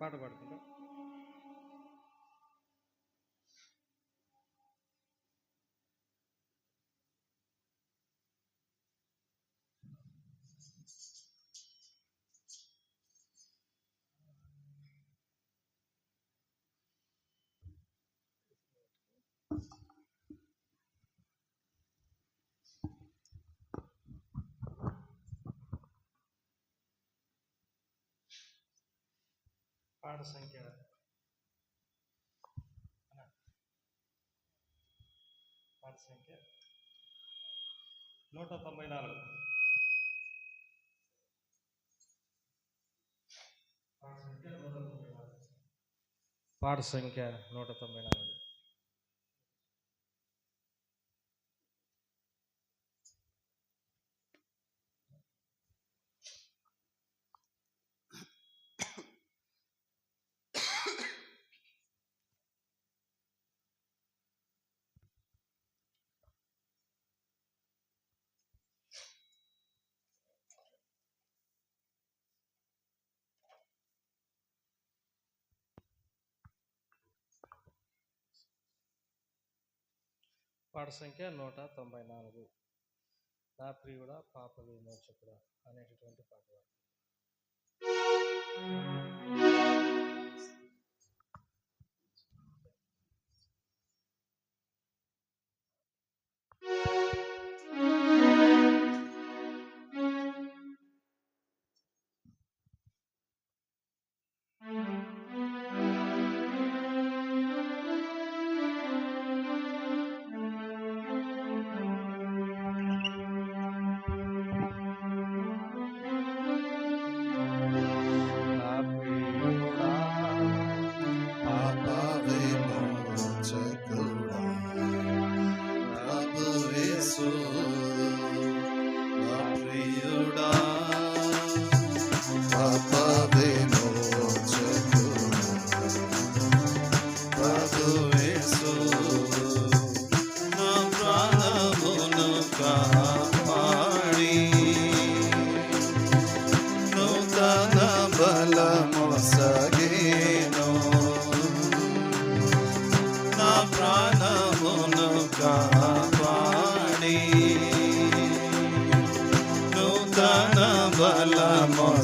పాట పాడుతుందా? పాట సంఖ్య 194. పాట సంఖ్య 194. పాట సంఖ్య 194. నా ప్రియుడా పాప విమోచకుడా అనేటటువంటి పాట.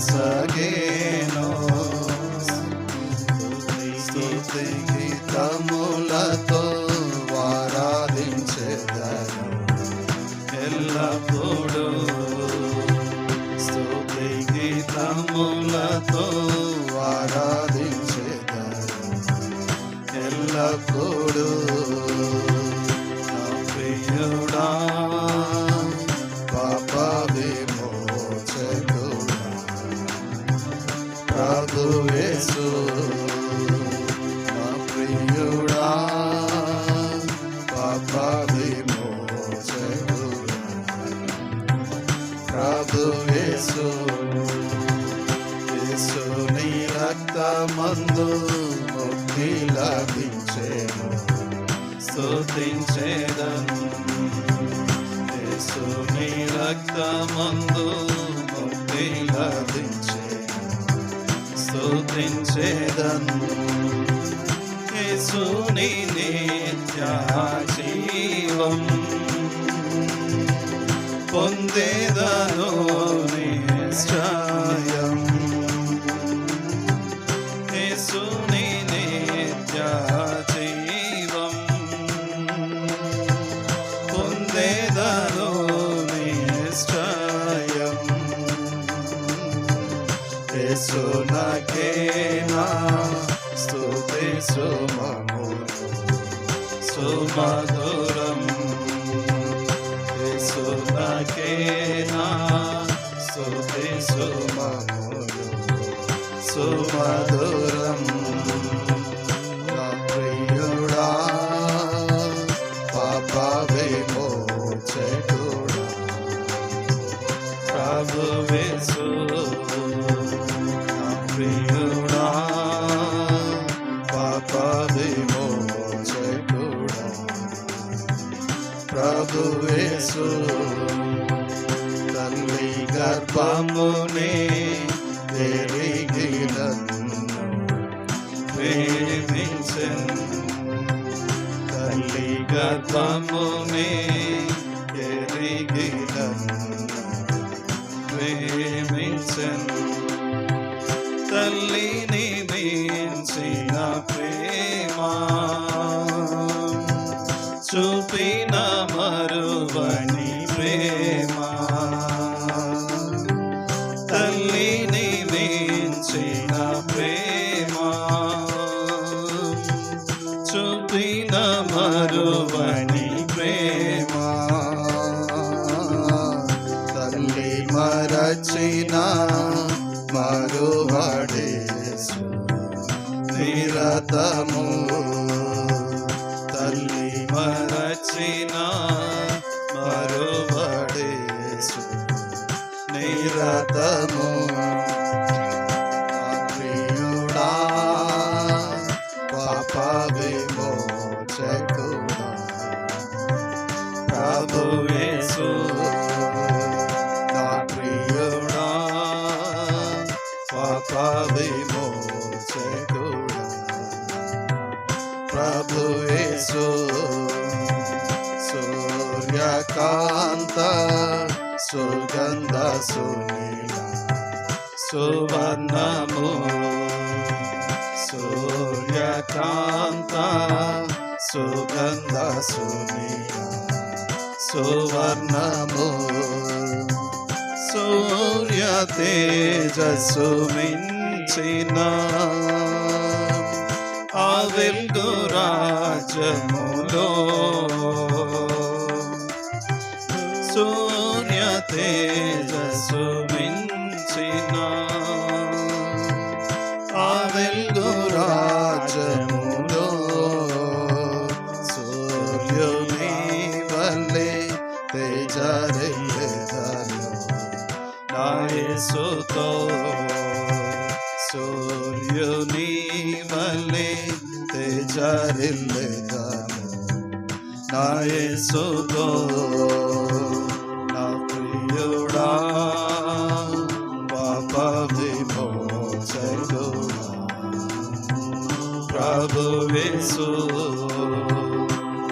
బలమొసగేను స్తుతి గీతములతో ఆరాధించెదను ఎల్లప్పుడూ స్తుతి గీతములతో ఆరాధించెదను ఎల్లప్పుడూ నా ప్రియుడా పాప విమోచకుడా ప్రభు యేసు నా ప్రియుడా పాప విమోచకుడా ప్రభు యేసు యేసుని రక్తమందు ముక్తి లభించెను స్తుతించెదను యేసుని రక్తమందు ముక్తి లభించెను స్తుతించెదను యేసుని నిత్య జీవం పొందేదను నిశ్చయం యేసుని నిత్య జీవం పొందేదను నిశ్చయం యేసునకేనా స్తుతి సుమధురం సుమధురం యేసునకేనా స్తుతి సుమధురం సుమధురం నా ప్రియుడా పాప విమోచకుడా ప్రభు యేసు నా ప్రియుడా పాప విమోచకుడా ప్రభు యేసు తల్లి గర్భమునే ఎరిగినను ప్రేమించెను తల్లి గర్భమునే ఎరిగినను ప్రేమించెను తల్లిని మించిన ప్రేమ చూపిన మరువని ప్రేమ తల్లిని మించిన ప్రేమ చూపిన మరువని ప్రేమ తల్లి మరచిన మరువడేసు నిరతము తల్లి మరచిన మరువడేసు నిరతము ప్రియుడా పాప విమోచకుడా ప్రభు యేసు నా ప్రియుడా పాప విమోచకుడా ప్రభు యేసు సూర్యకాంత సుగంధ సునీల సువర్ణము సూర్యకాంత సుగంధ సునీల సువర్ణము సూర్య తేజస్సు మించిన ఆ వెలుగు రాజ్యములో సూర్య తేజస్సు మించిన ఆ వెలుగు రాజ్యములో సూర్యుని వల్లే తేజరిల్లెదను నా యేసుతో సూర్యుని వల్లే తేజరిల్లెదను నా యేసుతో నా ప్రియుడా పాప విమోచకుడా ప్రభు యేసు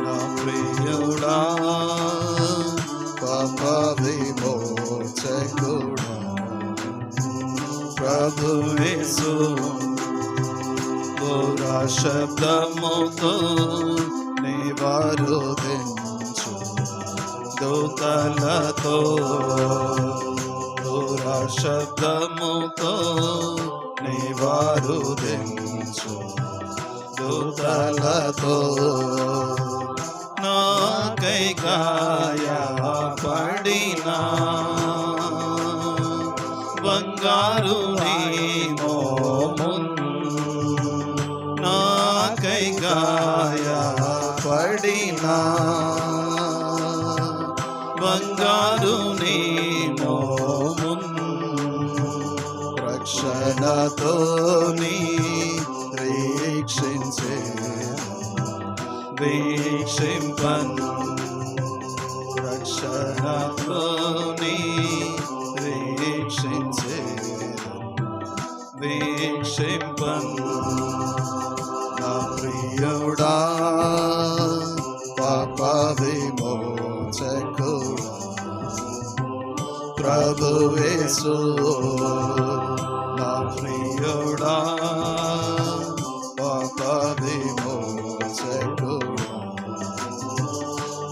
నా ప్రియుడా పాప విమోచకుడా ప్రభుయేసు బోరా శబ్దముతో నివారుదించు దూతలతో బోరా శబ్దముతో నివారుదించు దూతలతో నాకై గాయపడినా బంగారు నీ మోమున్ నాకై గాయపడినా బంగారు నీ మోమున్ రక్షణతో నీ వీక్షించే వీక్షింపన్ రక్షణతో నీ వీక్షించే వీక్షింపన్ నా ప్రియుడా పాప విమోచకుడా ప్రభుయేసు నా ప్రియుడా పాప విమోచకుడా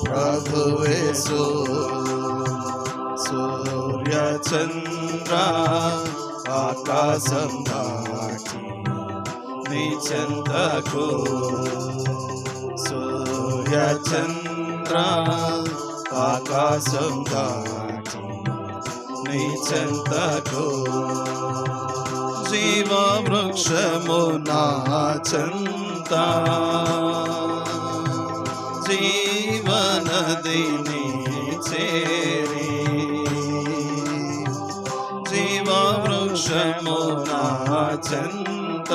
ప్రభుయేసు సూర్య చంద్ర ఆకాశం దాటి నీ చెంతకు సూర్య చంద్ర ఆకాశం దాటి నీ చెంతకు జీవ వృక్షము నా చెంత జీవనదిని చేరి జీవ వృక్షము నా చెంత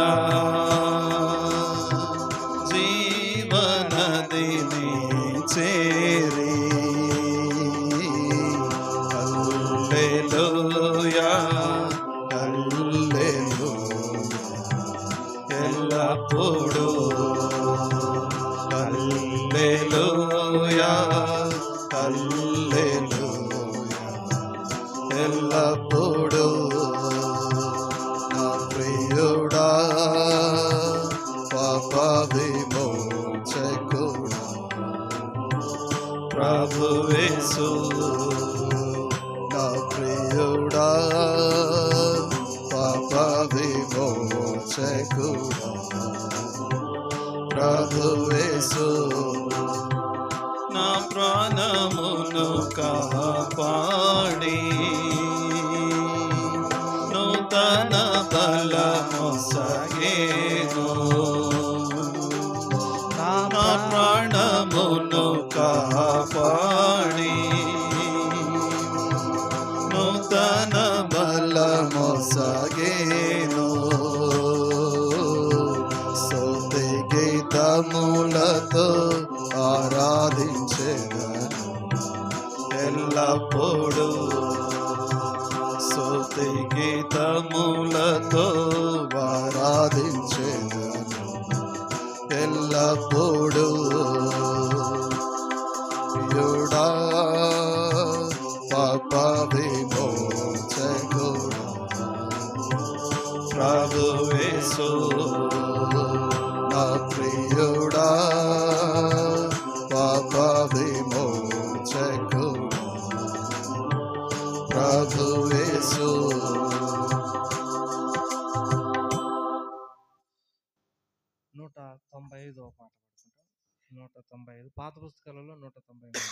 జీవనదిని చేరి హల్లెలూయా హల్లెలూయా ఎల్లప్పుడూ హల్లెలూయా హల్లెలూయా ఎల్లప్పుడూ నా ప్రియుడా పాప విమోచకుడా ప్రభుయేసు నా ప్రియుడా పాప విమోచకుడా ప్రభుయేసు నా ప్రాణమును కాపాడి నూతన బలము సగేను నా ప్రాణమును కాపాడి నూతన బలము సగేను స్తుతి గీతములతో ఆరాధించెదను ఎల్లప్పుడూ స్తుతి గీతములతో ఆరాధించెదను ఎల్లప్పుడూ ప్రియుడా పాప విమోచకుడా ప్రభుయేసు నా ప్రియుడా పాప విమోచకుడా ప్రభుయేసు 195వ పాట పాడుకుంటాం. 195 పాత పుస్తకాలలో 193.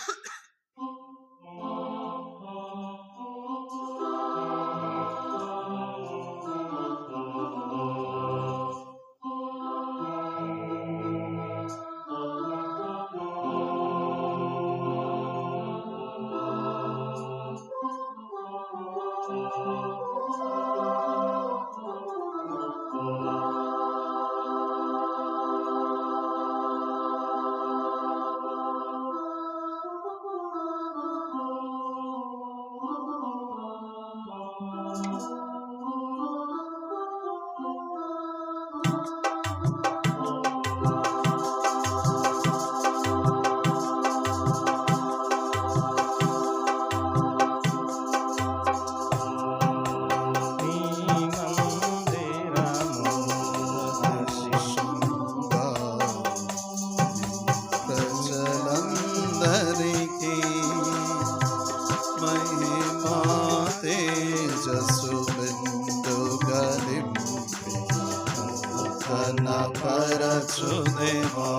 పరచుదేవా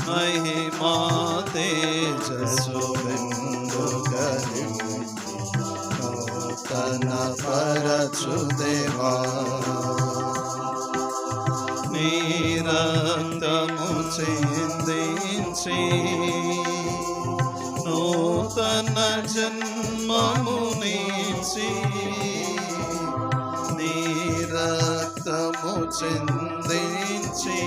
మహిమా తేజస్సు వెందుగని నూతన పరచుదేవా నీ రక్తము చిందించి నూతన జన్మము నీచి నీ రక్తము చిందించి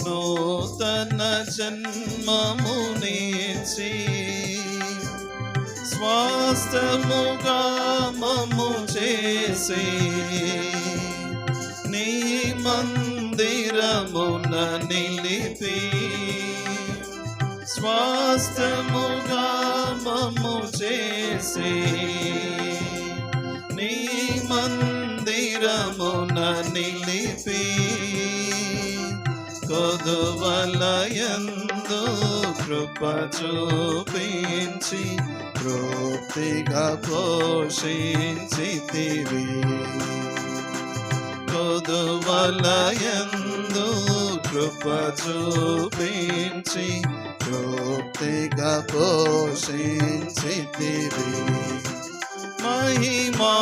నూతన జన్మము నీచి స్వాస్థ్యముగా మమ్ము చేసి నీ మందిరమున నిలిపి స్వాస్థ్యముగా మమ్ము చేసి నీ మందిరమున నిలిపి కొదువలయందు కృప చూపించి తృప్తిగా పోషించితివి కొదువలయందు కృప చూపించి తృప్తిగా పోషించితివి మహిమా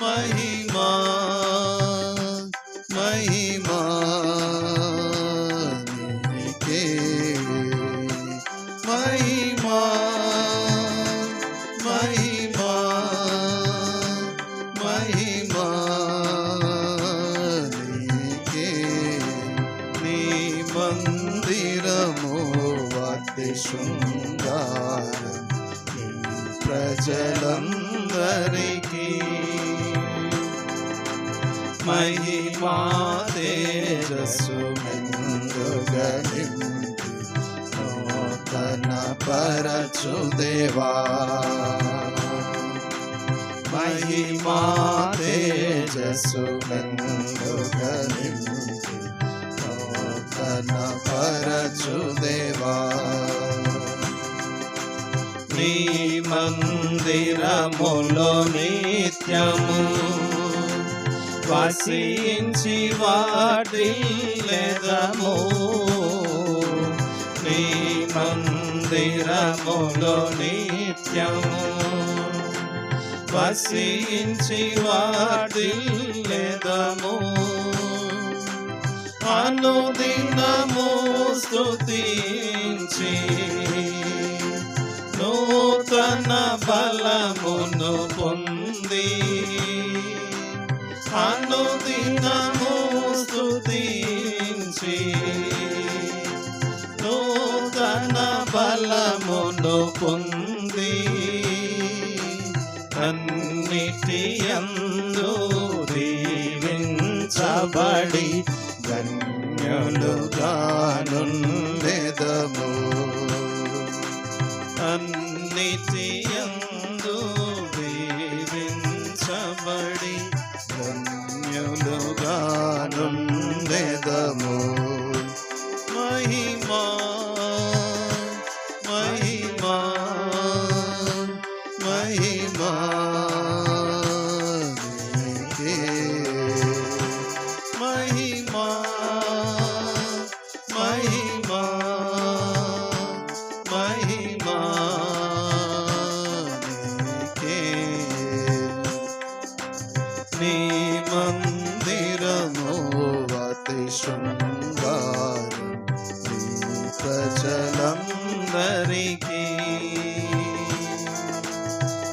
మహిమా మహిమా నీకే మహిమా మహిమా మహిమా నీకే నీ మందిరము అతి శృంగారం ప్రజలందరికీ మహిమా తేజస్సు మెందుగని నూతన పరచుదేవా మహిమా తేజస్సు మెందుగని నూతన పరచుదేవా నీ మందిరములో నిత్యము వసించి వాటిల్లెదము నీ మందిరములో నిత్యము వసించి వాటిల్లెదము అనుదినము స్తుతించి నూతన బలమును పొంది అనుదినము స్తుతించి నూతన బలమును పొంది అన్నిటియందు దీవించబడి ధన్యులుగానుండెదము అన్నిటియందు దీవించబడి ధన్యులుగానుండెదము మహిమా మహిమా మహిమా నీకే మహిమా మహిమా మహిమా నీకే నీ మందిరము అతి శృంగారం నీ ప్రజలందరికీ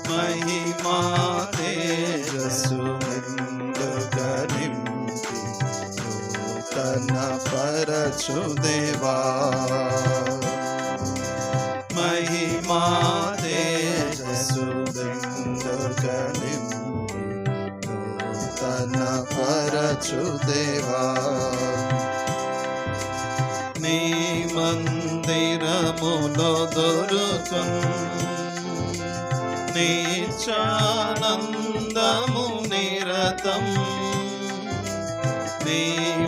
మహిమా తేజస్సు మెందుగని నూతన పరచుదేవా మహిమా తేజస్సు మెందుగని నూతన పరచుదేవా నీ మందిరములో దొరుకును నిత్యానందము నిరతం నీ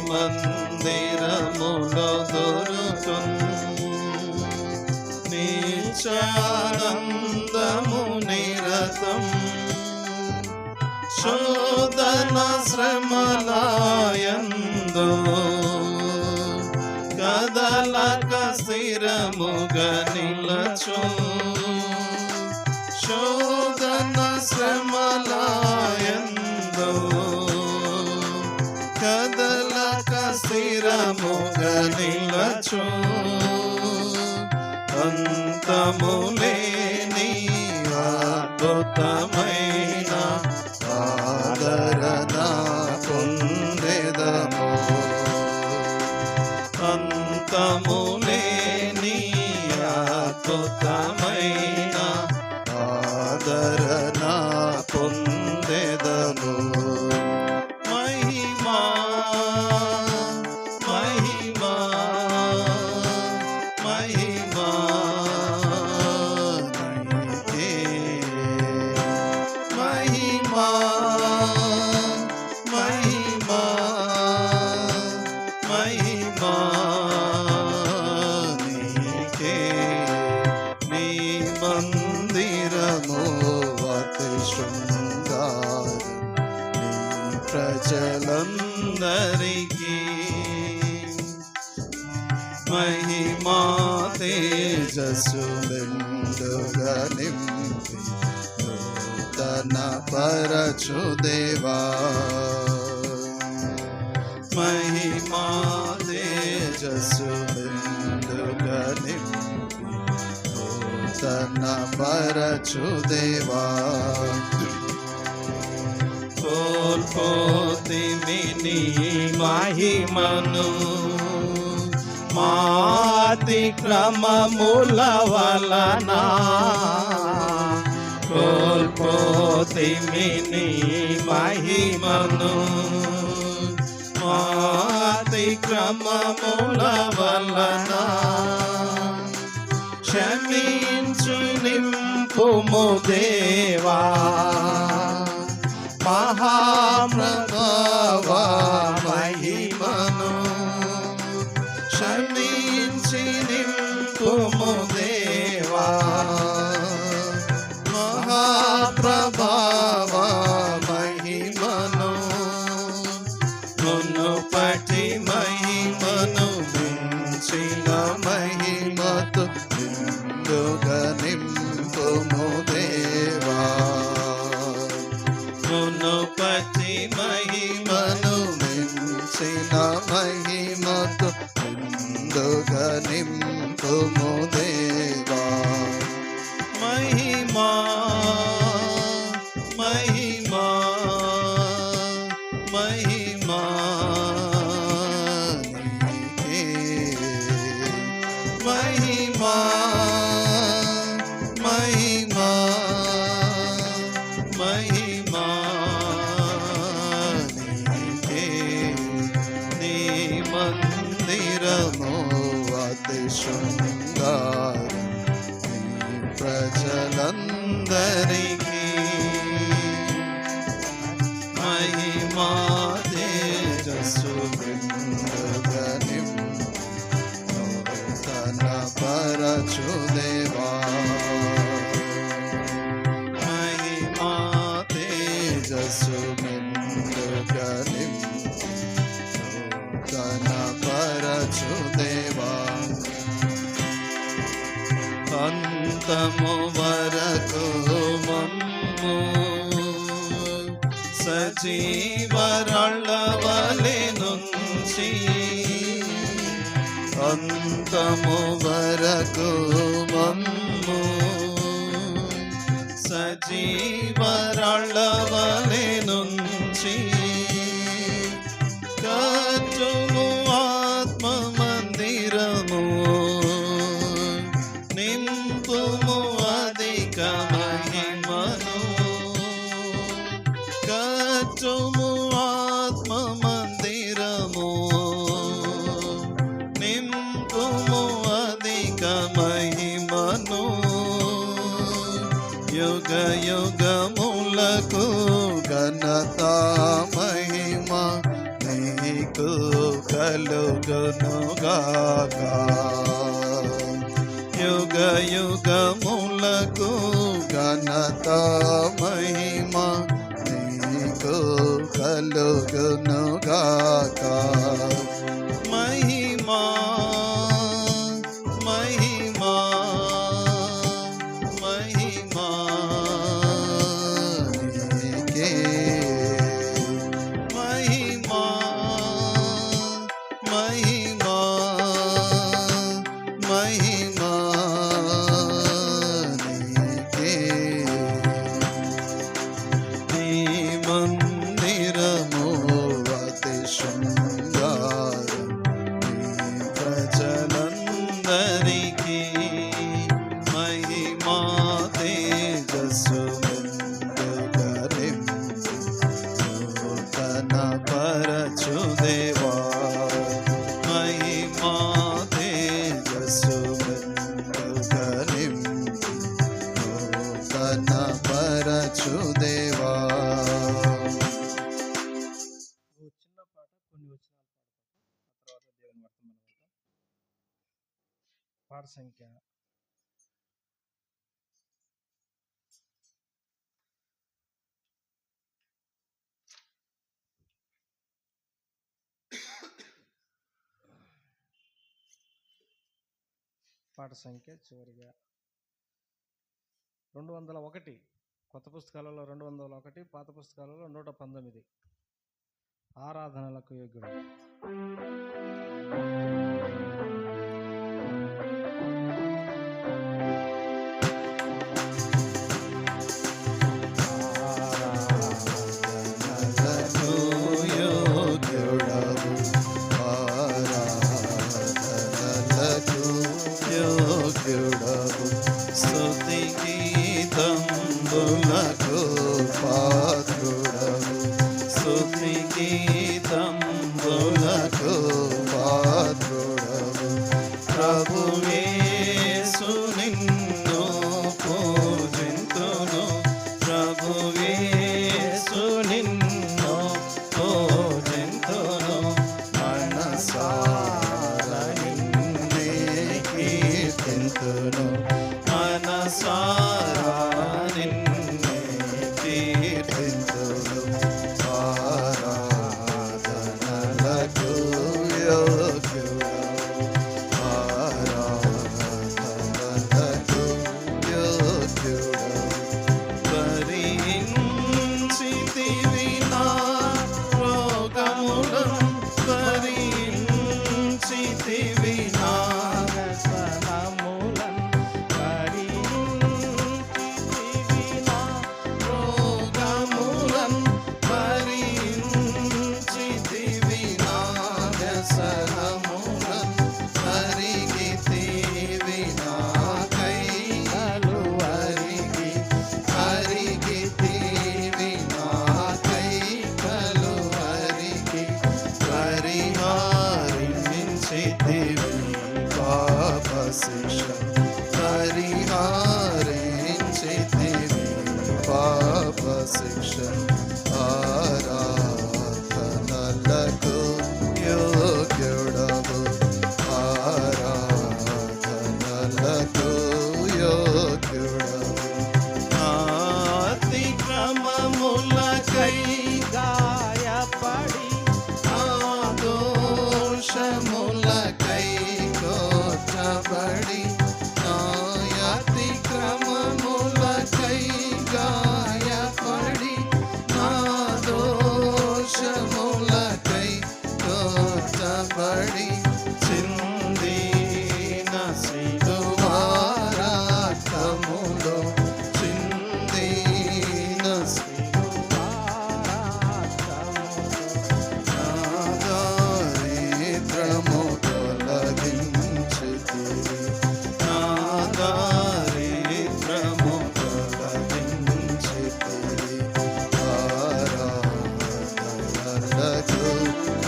మందిరములో దొరుకును నిత్యానందము నిరతం శోధన శ్రమలయందు కదలక స్థిరముగా నిలచు. శోధన శ్రమలయందు కదలక స్థిరముగా నిలచు. అంతములేని అద్భుతమైన ఆదరణ పొందెదము. అంతములేని అద్భుతమైన ఆదరణ పొందెదము. మహిమా మహిమా మహిమా నీకే. మహిమా మహిమా మహిమా నీకే. నీ మందిరము అతి శృంగారం, నీ ప్రజలందరికీ మహిమా తేజస్సు మెండుగా నింపి నూతన పరచు దేవా. మహిమా తేజస్సు మెండుగా నింపి నూతన పరచు దేవా. కోల్పోతిమి నీ మహిమను మాతిక్రమముల వలన. కోల్పోతిమి నీ మహిమను మాతిక్రమముల వలన. క్షమించు నింపుము దేవా మహాప్రభావ మహిమను. క్షమించి నింపుము దేవా మహాప్రభావ మహిమను. మునుపటి మహిమను మించిన మహిమతో నిండుగా నింపుము దేవా. మునుపటి మహిమను మించిన మహిమతో నిండుగా నింపుము దేవా. మహిమా మహిమా మహిమా నీకే. మహిమా మహిమా మహిమా నీకే. నీ మందిరము అతి శృంగారం, నీ ప్రజలందరికీ మహిమా తేజస్సు మెండుగా నింపి నూతన పరచు దేవా. మహిమా తేజస్సు మెండుగా నింపి నూతన పరచు దేవా. అంతము వరకు మమ్ము సజీవరాళ్ళవలె నుంచి. అంతము వరకు మమ్ము సజీవరాళ్ళవలె నుంచి. కట్టుము ఆత్మ మందిరము నింపుము అధిక మహిమను. కట్టుము ఆత్మ మందిరము నింపుము అధిక మహిమను. యుగ యుగములకు ఘనత మహిమ నీకు కలుగునుగాక. యుగ యుగములకు ఘనత మహిమ ఘనపరచు దేవా. చిన్న పాట కొన్ని వచనాలు పాడతాను, ఆ తర్వాత దేవుని వర్తమానం అవుతాం. పాట సంఖ్య 201. కొత్త పుస్తకాలలో 201, పాత పుస్తకాలలో 119. ఆరాధనలకు యోగ్యుడు. స్తుతి గీతంబులకు పాత్రుడవు, స్తుతి గీతంబులకు పాత్రుడవు. ప్రభు యేసు నిన్ను పూజింతును, ప్రభు యేసు నిన్ను పూజింతును. మనసార నిన్నే కీర్తింతును, మనసారా నిన్నే కీర్తింతును. ఆరాధనలకు యోగ్యుడవు, ఆరాధనలకు యోగ్యుడవు. భరించితివి నా రోగములను, భరించితివి నా వ్యసనములను, భరించితివి నా రోగములను, భరించితివి నా వ్యసనములను. అరిగితివి నాకై కలువరికి, అరిగితివి నాకై కలువరికి. పరిహారించితివి పాప శిక్ష, పరిహారించితివి పాప శిక్ష. ఆరాధనలకు యోగ్యుడవు, ఆరాధనలకు యోగ్యుడవు. అతిక్రమములకై గాయపడి, ఆ దోషములకై కోర్చబడి, నా అతిక్రమములకై గాయపడి, నా దోషములకై కోర్చబడి, చిందిన సిలువా రక్తములో, చిందిన సిలువా రక్తములో నా దారిద్ర్యము తొలగించితివి, నా దారిద్ర్యము తొలగించితివి. ఆరాధనలకు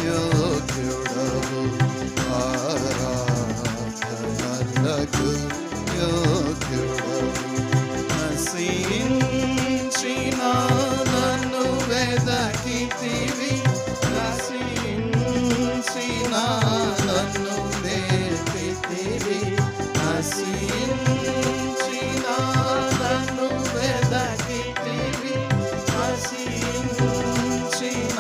యోగ్యుడవు, ఆరాధనలకు యోగ్యుడవు. నశించిన నన్ను వెదకితివి, నశించిన నన్ను వెతికితివి, నశించిన నన్ను వెదకితివి, నశించిన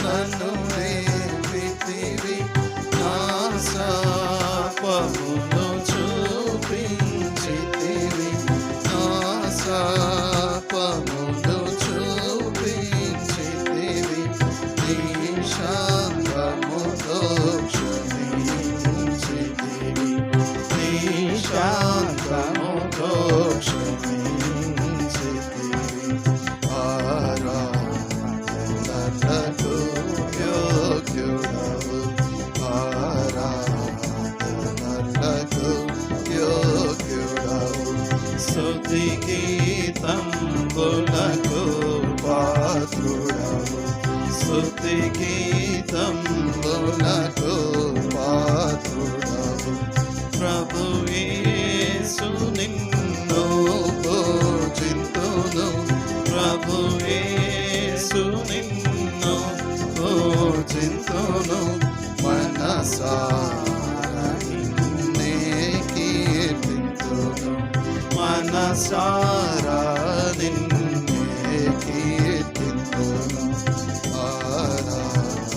నన్ను వెతికితివి. నా శాపమును చూపించితివి, నా శాపమును చూపించితివి. నీ శాంతముతో క్షమించితివి, నీ శాంతముతో క్షమించితివి. ఆరాధనలకు యోగ్యుడవు, ఆరాధనలకు యోగ్యుడవు. స్తుతి గీతంబులకు పాత్రుడవు, స్తుతి గీతంబులకు పాత్రుడవు. ప్రభు యేసు నిన్ను పూజింతును, ప్రభు యేసు నిన్ను పూజింతును మనసారా నిన్నే కీర్తింతును మనసారా నిన్నే కీర్తింతును ఆరాధనలకు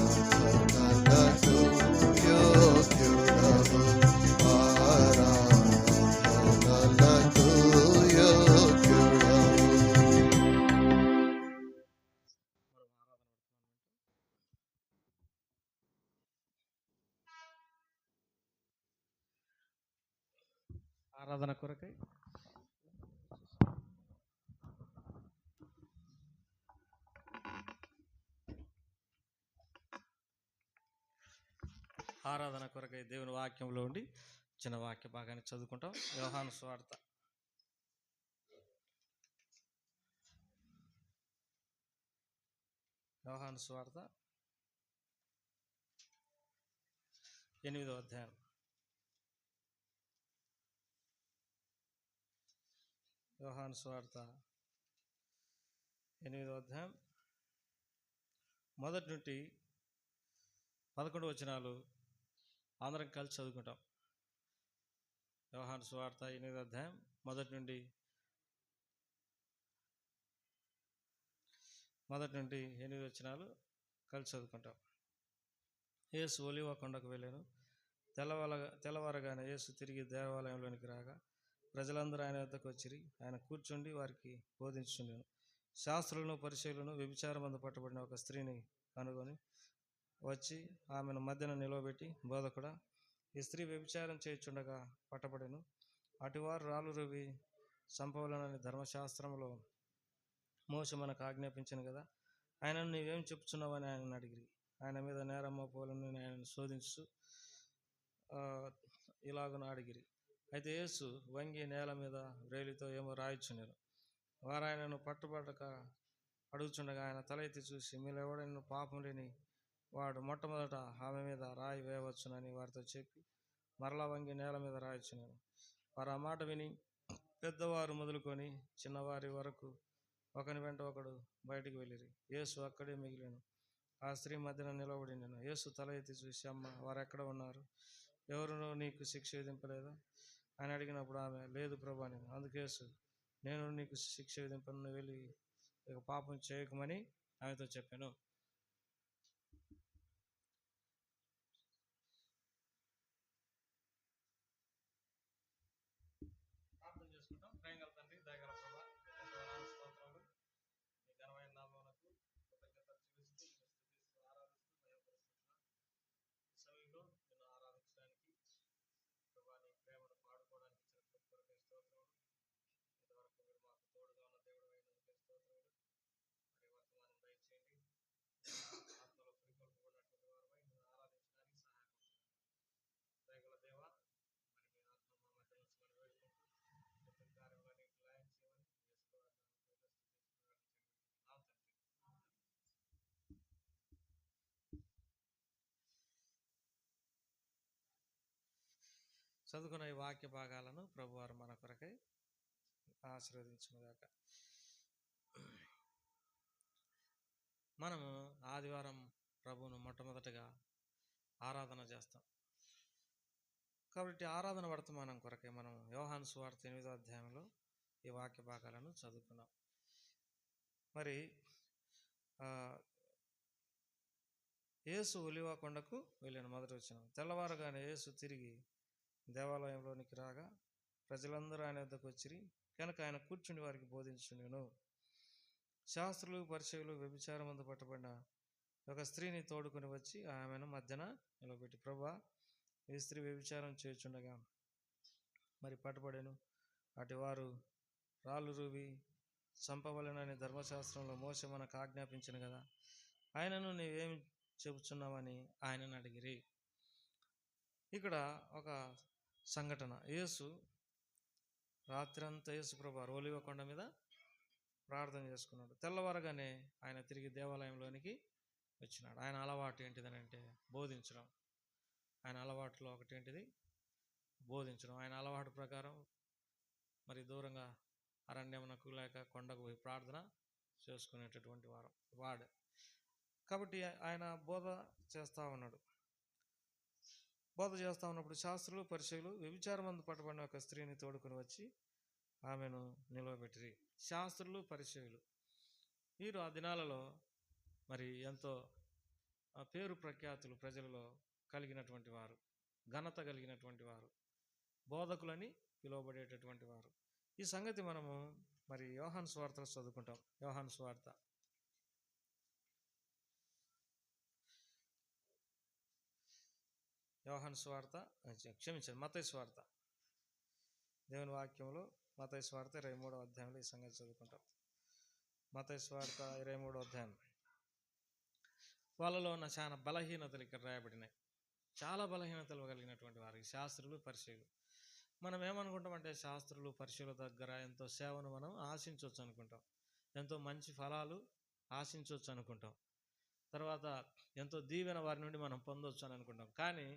యోగ్యుడవు ఆరాధనలకు యోగ్యుడవు. ఆరాధన కొరకై దేవుని వాక్యంలో ఉండి చిన్న వాక్య భాగాన్ని చదువుకుంటాం. యోహాను సువార్త 8వ అధ్యాయం. యోహాను సువార్త 8వ అధ్యాయం మొదటి నుండి 11 వచనాలు అందరం కలిసి చదువుకుంటాం. యోహాను సువార్త 8వ అధ్యాయం మొదటి నుండి 8 వచనాలు కలిసి చదువుకుంటాం. యేసు ఒలీవ కొండకు వెళ్ళాను. తెల్లవారగానే యేసు తిరిగి దేవాలయంలోనికి రాగా ప్రజలందరూ ఆయన వద్దకు వచ్చిరి. ఆయన కూర్చుండి వారికి బోధించుచుండెను. శాస్త్రులను పరిచయులను వ్యభిచారమందు పట్టబడిన ఒక స్త్రీని కనుగొని వచ్చి ఆమెను మధ్యన నిలవబెట్టి, బోధకుడా, ఈ స్త్రీ వ్యభిచారం చేయుచుండగా పట్టబడెను. అటువారు రాళ్ళు రువి చంపవలెనని ధర్మశాస్త్రంలో మోషే మనకు ఆజ్ఞాపించను కదా, ఆయనను నీవేం చెప్పుచున్నావని ఆయనను అడిగిరి. ఆయన మీద నేరం మోపవలెనని ఆయనను శోధించు ఇలాగున అడిగిరి. అయితే యేసు వంగి నేల మీద వ్రేలితో ఏమో రాయిచుండెను. వారు ఆయనను పట్టుబడక అడుగుచుండగా ఆయన తల ఎత్తి చూసి, మీలో ఎవడైనా పాపం లేని వాడు మొట్టమొదట ఆమె మీద రాయి వేయవచ్చునని వారితో చెప్పి మరలా వంగి నేల మీద రాయిచుండెను. వారు ఆ మాట విని పెద్దవారు మొదలుకొని చిన్నవారి వరకు ఒకని వెంట ఒకడు బయటికి వెళ్ళిరి. యేసు అక్కడే మిగిలిను. ఆ స్త్రీ మధ్యన నిలబడిండెను. యేసు తల ఎత్తి చూసి, అమ్మ, వారు ఎక్కడ ఉన్నారు? ఎవరునూ నీకు శిక్ష విధింపలేదా అని అడిగినప్పుడు ఆమె, లేదు ప్రభు అని. అందుకు యేసు, నేను నీకు శిక్ష విధింపను, నువ్వు వెళ్ళి ఇక పాపం చేయకమని ఆమెతో చెప్పాను. ప్రార్థన చేసుకుంటాం. ప్రేమగల తండ్రి, దయగల ప్రభా, స్తోత్రములు, మీ ఘనమైన నామమునకు కృతజ్ఞతలు చెల్లిస్తూ ఆరాధిస్తూ భయపరుస్తున్నాం. ఈ సమయంలో నిన్ను ఆరాధించడానికి ప్రభా, నీ ప్రేమను పాడుకోవడానికి ఇచ్చిన కొరకే స్తోత్రములు. ఇంతవరకు మీరు మాకు తోడుగా ఉన్న దేవుడు అయినందుకే స్తోత్రములు. మరి వర్తమానం దయచేయండి. ఆత్మలో పురికొల్పబడినటువంటి వారమై నిన్ను ఆరాధించడానికి సహాయపడుతున్నాను. దయగల దేవ, మరి మీ ఆత్మ మా మధ్య నుంచి మనం వేడుకుంటూ ప్రతి కార్యంలో నీకు లయం చేయమని చదువుకున్న ఈ వాక్య భాగాలను ప్రభువారు మన కొరకై ఆశీర్వదించుగాక. మనము ఆదివారం ప్రభువును మొట్టమొదటిగా ఆరాధన చేస్తాం. కాబట్టి ఆరాధన వర్తమానం కొరకే మనం యోహాను సువార్త 8వ అధ్యాయంలో ఈ వాక్య భాగాలను చదువుకున్నాం. మరి యేసు ఒలీవ కొండకు వెళ్ళిన మొదటి వచనం. తెల్లవారుగానే యేసు తిరిగి దేవాలయంలోనికి రాగా ప్రజలందరూ ఆయన వద్దకు వచ్చిరి. కనుక ఆయన కూర్చుని వారికి బోధించుండెను. శాస్త్రులు పరిచయులు వ్యభిచారమందు పట్టబడిన ఒక స్త్రీని తోడుకొని వచ్చి ఆమెను మధ్యన నిలబెట్టి, ప్రభువా, ఈ స్త్రీ వ్యభిచారం చేయుచుండగా మరి పట్టుబడెను. అటు వారు రాళ్ళు రువి చంపవలెనని ధర్మశాస్త్రంలో మోషే మనకు ఆజ్ఞాపించను కదా, ఆయనను నీవేమి చెబుతున్నావని ఆయనను అడిగిరి. ఇక్కడ ఒక సంఘటన. యేసు రాత్రంతా యేసు ప్రభు ఒలీవ కొండ మీద ప్రార్థన చేసుకున్నాడు. తెల్లవారగానే ఆయన తిరిగి దేవాలయంలోనికి వచ్చినాడు. ఆయన అలవాటు ఏంటిదని అంటే బోధించడం. ఆయన అలవాటులో ఒకటి ఏంటిది? బోధించడం. ఆయన అలవాటు ప్రకారం మరి దూరంగా అరణ్యమునకు లేక కొండకు పోయి ప్రార్థన చేసుకునేటటువంటి వాడు. కాబట్టి ఆయన బోధ చేస్తూ ఉన్నాడు. బోధ చేస్తూ ఉన్నప్పుడు శాస్త్రులు పరిచయులు వ్యభిచారమందు పట్టబడిన ఒక స్త్రీని తోడుకొని వచ్చి ఆమెను నిలవబెట్టిరి. శాస్త్రులు పరిచయులు వీరు ఆ దినాలలో మరి ఎంతో పేరు ప్రఖ్యాతులు ప్రజలలో కలిగినటువంటి వారు, ఘనత కలిగినటువంటి వారు, బోధకులని పిలువబడేటటువంటి వారు. ఈ సంగతి మనము మరి యోహాను సువార్తలో చదువుకుంటాం. యోహాను సువార్త మత్తయి సువార్త, దేవుని వాక్యంలో మత్తయి సువార్త 23వ అధ్యాయంలో ఈ సంగతి చదువుకుంటాం. మత్తయి సువార్త 23వ అధ్యాయం. వాళ్ళలో ఉన్న చాలా బలహీనతలు ఇక్కడ రాయబడినాయి. చాలా బలహీనతలు కలిగినటువంటి వారు ఈ శాస్త్రులు పరిచయులు. మనం ఏమనుకుంటామంటే శాస్త్రులు పరిచయుల దగ్గర ఎంతో సేవను మనం ఆశించవచ్చు అనుకుంటాం, ఎంతో మంచి ఫలాలు ఆశించవచ్చు అనుకుంటాం, తర్వాత ఎంతో దీవెన వారి నుండి మనం పొందవచ్చు అని అనుకుంటాం. కానీ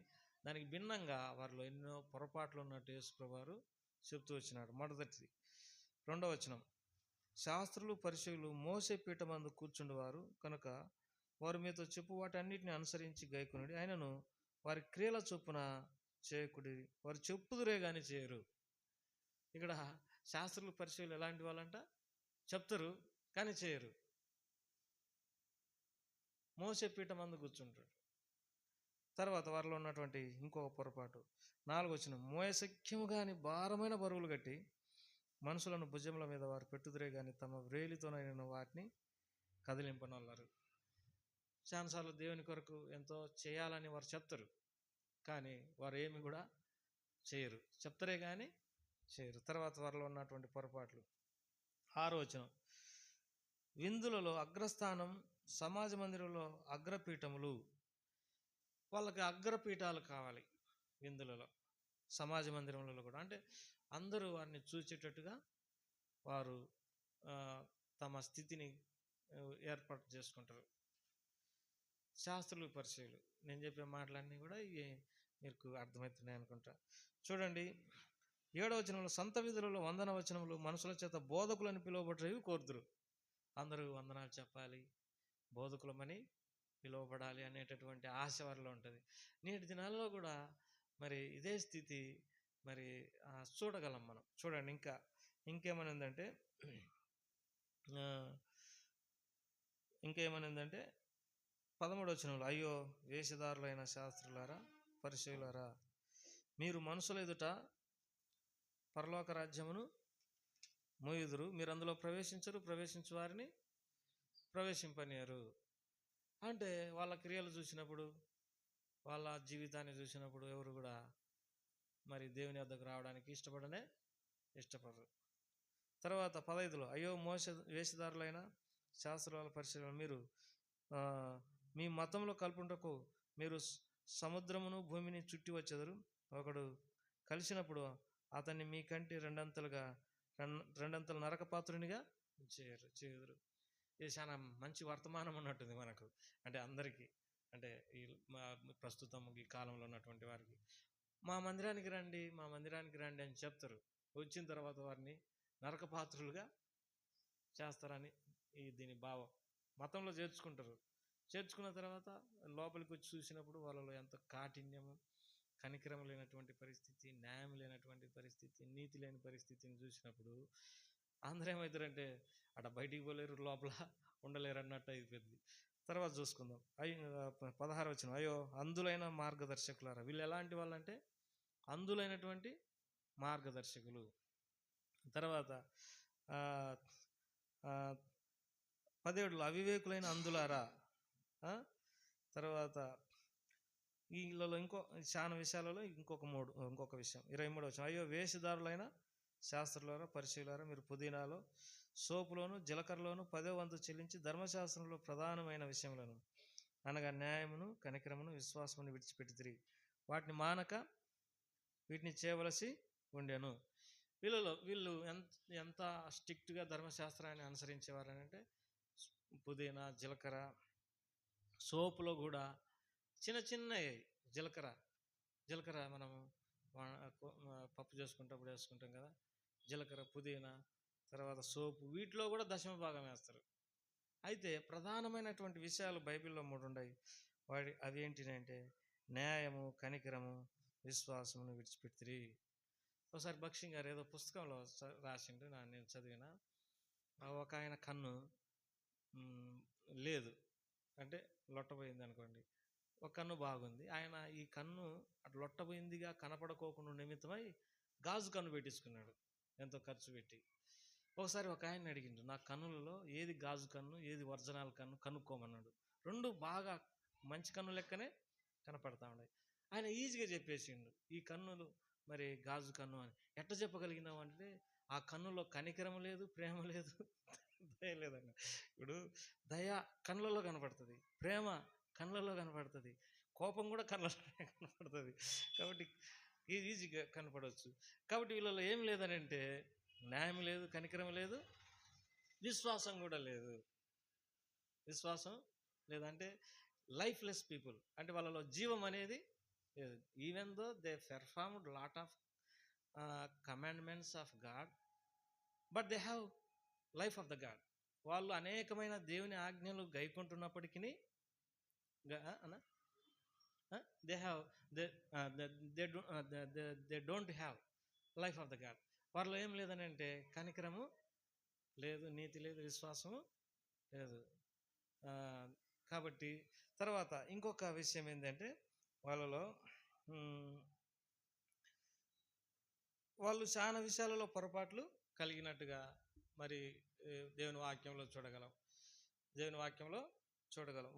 దానికి భిన్నంగా వారిలో ఎన్నో పొరపాట్లు ఉన్నట్టు యేసుప్రభువు వారు చెప్తూ వచ్చినాడు. మొదటిది 2వ వచనం, శాస్త్రులు పరిచయులు మోసే పీఠమందు కూర్చుండేవారు కనుక వారు మీతో చెప్పు వాటన్నిటిని అనుసరించి గైకొనుడి, ఆయనను వారి క్రియల చొప్పున చేయకుడి, వారు చెప్పుదురే కానీ చేయరు. ఇక్కడ శాస్త్రులు పరిచయులు ఎలాంటి వాళ్ళంట? చెప్తారు కానీ చేయరు. మోసే పీఠమందు కూర్చుంటాడు. తర్వాత వారిలో ఉన్నటువంటి ఇంకొక పొరపాటు 4వ వచనం, మోయశక్యము గాని భారమైన బరువులు కట్టి మనుషులను భుజముల మీద వారు పెట్టుదురే కానీ తమ వ్రేలితోనైన వాటిని కదిలింపనొల్లరు. చాలాసార్లు దేవుని కొరకు ఎంతో చేయాలని వారు చెప్తారు కానీ వారు ఏమి కూడా చేయరు, చెప్తారే కానీ చేయరు. తర్వాత వారిలో ఉన్నటువంటి పొరపాట్లు 6వ వచనం, విందులలో అగ్రస్థానం, సమాజ మందిరంలో అగ్రపీఠములు. వాళ్ళకి అగ్రపీఠాలు కావాలి విందులలో, సమాజ మందిరంలో కూడా. అంటే అందరూ వారిని చూసేటట్టుగా వారు తమ స్థితిని ఏర్పాటు చేసుకుంటారు. శాస్త్రులు పరిచయులు, నేను చెప్పే మాటలన్నీ కూడా ఇవి మీకు అర్థమవుతున్నాయి అనుకుంటా. చూడండి 7వ వచనంలో, సంత విధులలో వందన వచనములు మనుషుల చేత బోధకులని పిలువబడేవి కోరుదురు. అందరూ వందనాలు చెప్పాలి, బోధకులమని పిలువబడాలి అనేటటువంటి ఆశ వారిలో ఉంటుంది. నేటి దినాల్లో కూడా మరి ఇదే స్థితి మరి చూడగలం మనం. చూడండి ఇంకేమని ఉందంటే 13వ వచనంలో, అయ్యో వేషధారులైన శాస్త్రులారా పరిచయులారా, మీరు మనుషుల ఎదుట పరలోక రాజ్యమును మోయుదురు, మీరు అందులో ప్రవేశించరు, ప్రవేశించు వారిని ప్రవేశింపనీయరు. అంటే వాళ్ళ క్రియలు చూసినప్పుడు, వాళ్ళ జీవితాన్ని చూసినప్పుడు ఎవరు కూడా మరి దేవుని వద్దకు రావడానికి ఇష్టపడరు. తర్వాత 15లో, అయ్యో వేషధారులైన శాస్త్రాల పరిచయం, మీరు మీ మతంలో కలుపుటకు మీరు సముద్రమును భూమిని చుట్టి వచ్చెదరు, ఒకడు కలిసినప్పుడు అతన్ని మీ కంటి రెండంతల నరకపాత్రునిగా చేయదురు. ఇది చాలా మంచి వర్తమానం ఉన్నట్టుంది మనకు, అంటే అందరికీ, అంటే ఈ ప్రస్తుతం ఈ కాలంలో ఉన్నటువంటి వారికి. మా మందిరానికి రండి అని చెప్తారు, వచ్చిన తర్వాత వారిని నరకపాత్రులుగా చేస్తారని దీని భావం. మతంలో చేర్చుకున్న తర్వాత లోపలికి వచ్చి చూసినప్పుడు వాళ్ళలో ఎంత కాఠిన్యము, కనికరం లేనటువంటి పరిస్థితి, న్యాయం లేనటువంటి పరిస్థితి, నీతి లేని పరిస్థితిని చూసినప్పుడు అందరూ ఏమవుతారంటే అట బయటికి పోలేరు, లోపల ఉండలేరు అన్నట్టు అయిపోయింది. తర్వాత చూసుకుందాం 16వ వచనం, అయ్యో అందులైన మార్గదర్శకులారా. వీళ్ళు ఎలాంటి వాళ్ళంటే అందులైనటువంటి మార్గదర్శకులు. తర్వాత 17లో, అవివేకులైన అందులారా. తర్వాత వీళ్ళలో చాలా విషయాలలో ఇంకొక విషయం 23వ వచనం, అయ్యో వేషధారులైన శాస్త్రులారా పరిచయులారా, మీరు పుదీనాలో సోపులోను జీలకర్రలోను 10వ వంతు చెల్లించి ధర్మశాస్త్రంలో ప్రధానమైన విషయములను అనగా న్యాయమును కనికరమును విశ్వాసమును విడిచిపెట్టితిరి, వాటిని మానక వీటిని చేయవలసి ఉండెను. వీళ్ళు ఎంత స్ట్రిక్ట్గా ధర్మశాస్త్రాన్ని అనుసరించేవారు అంటే, పుదీనా జీలకర్ర, సోపులో కూడా చిన్న జీలకర్ర మనము పప్పు చేసుకుంటప్పుడు వేసుకుంటాం కదా, జీలకర్ర, పుదీనా, తర్వాత సోపు, వీటిలో కూడా 10వ భాగం వేస్తారు. అయితే ప్రధానమైనటువంటి విషయాలు బైబిల్లో 3 ఉన్నాయి. అవి ఏంటినంటే న్యాయము, కనికరము, విశ్వాసమును విడిచిపెట్టిరి. ఒకసారి బక్షింగ్ గారు ఏదో పుస్తకంలో రాసిండు, నేను చదివిన. ఒక ఆయన కన్ను లేదు, అంటే లొట్టపోయింది అనుకోండి. ఒక కన్ను బాగుంది, ఆయన ఈ కన్ను అటు లొట్టపోయిందిగా కనపడకోకుండా నిమిత్తమై గాజు కన్ను పెట్టించుకున్నాడు, ఎంతో ఖర్చు పెట్టి. ఒకసారి ఒక ఆయన అడిగిండు, నా కన్నులలో ఏది గాజు కన్ను, ఏది ఒరిజినల్ కన్ను కనుక్కోమన్నాడు. రెండు బాగా మంచి కన్ను లెక్కనే కనపడతా ఉన్నాయి. ఆయన ఈజీగా చెప్పేసిండు, ఈ కన్నులు మరి గాజు కన్ను అని. ఎట్లా చెప్పగలిగినావు అంటే, ఆ కన్నులో కనికరం లేదు, ప్రేమ లేదు, దయ లేదన్న. ఇప్పుడు దయ కళ్ళల్లో కనపడుతుంది, ప్రేమ కళ్ళల్లో కనపడుతుంది, కోపం కూడా కళ్ళల్లో కనపడుతుంది. కాబట్టి ఇది ఈజీగా కనపడవచ్చు. కాబట్టి వీళ్ళలో ఏం లేదని అంటే, న్యాయం లేదు, కనికరం లేదు, విశ్వాసం కూడా లేదు. విశ్వాసం లేదంటే లైఫ్లెస్ పీపుల్, అంటే వాళ్ళలో జీవం అనేది లేదు. Even though they performed lot of commandments of God, but they have life of the God. వాళ్ళు అనేకమైన దేవుని ఆజ్ఞలు గైకుంటున్నప్పటికీ they don't have life of the God. వాళ్ళు ఏం లేదని అంటే కనికరము లేదు, నీతి లేదు, విశ్వాసము లేదు. కాబట్టి తర్వాత ఇంకొక విషయం ఏంటంటే, వాళ్ళలో వాళ్ళు చాలా విషయాలలో పొరపాట్లు కలిగినట్టుగా మరి దేవుని వాక్యంలో చూడగలం.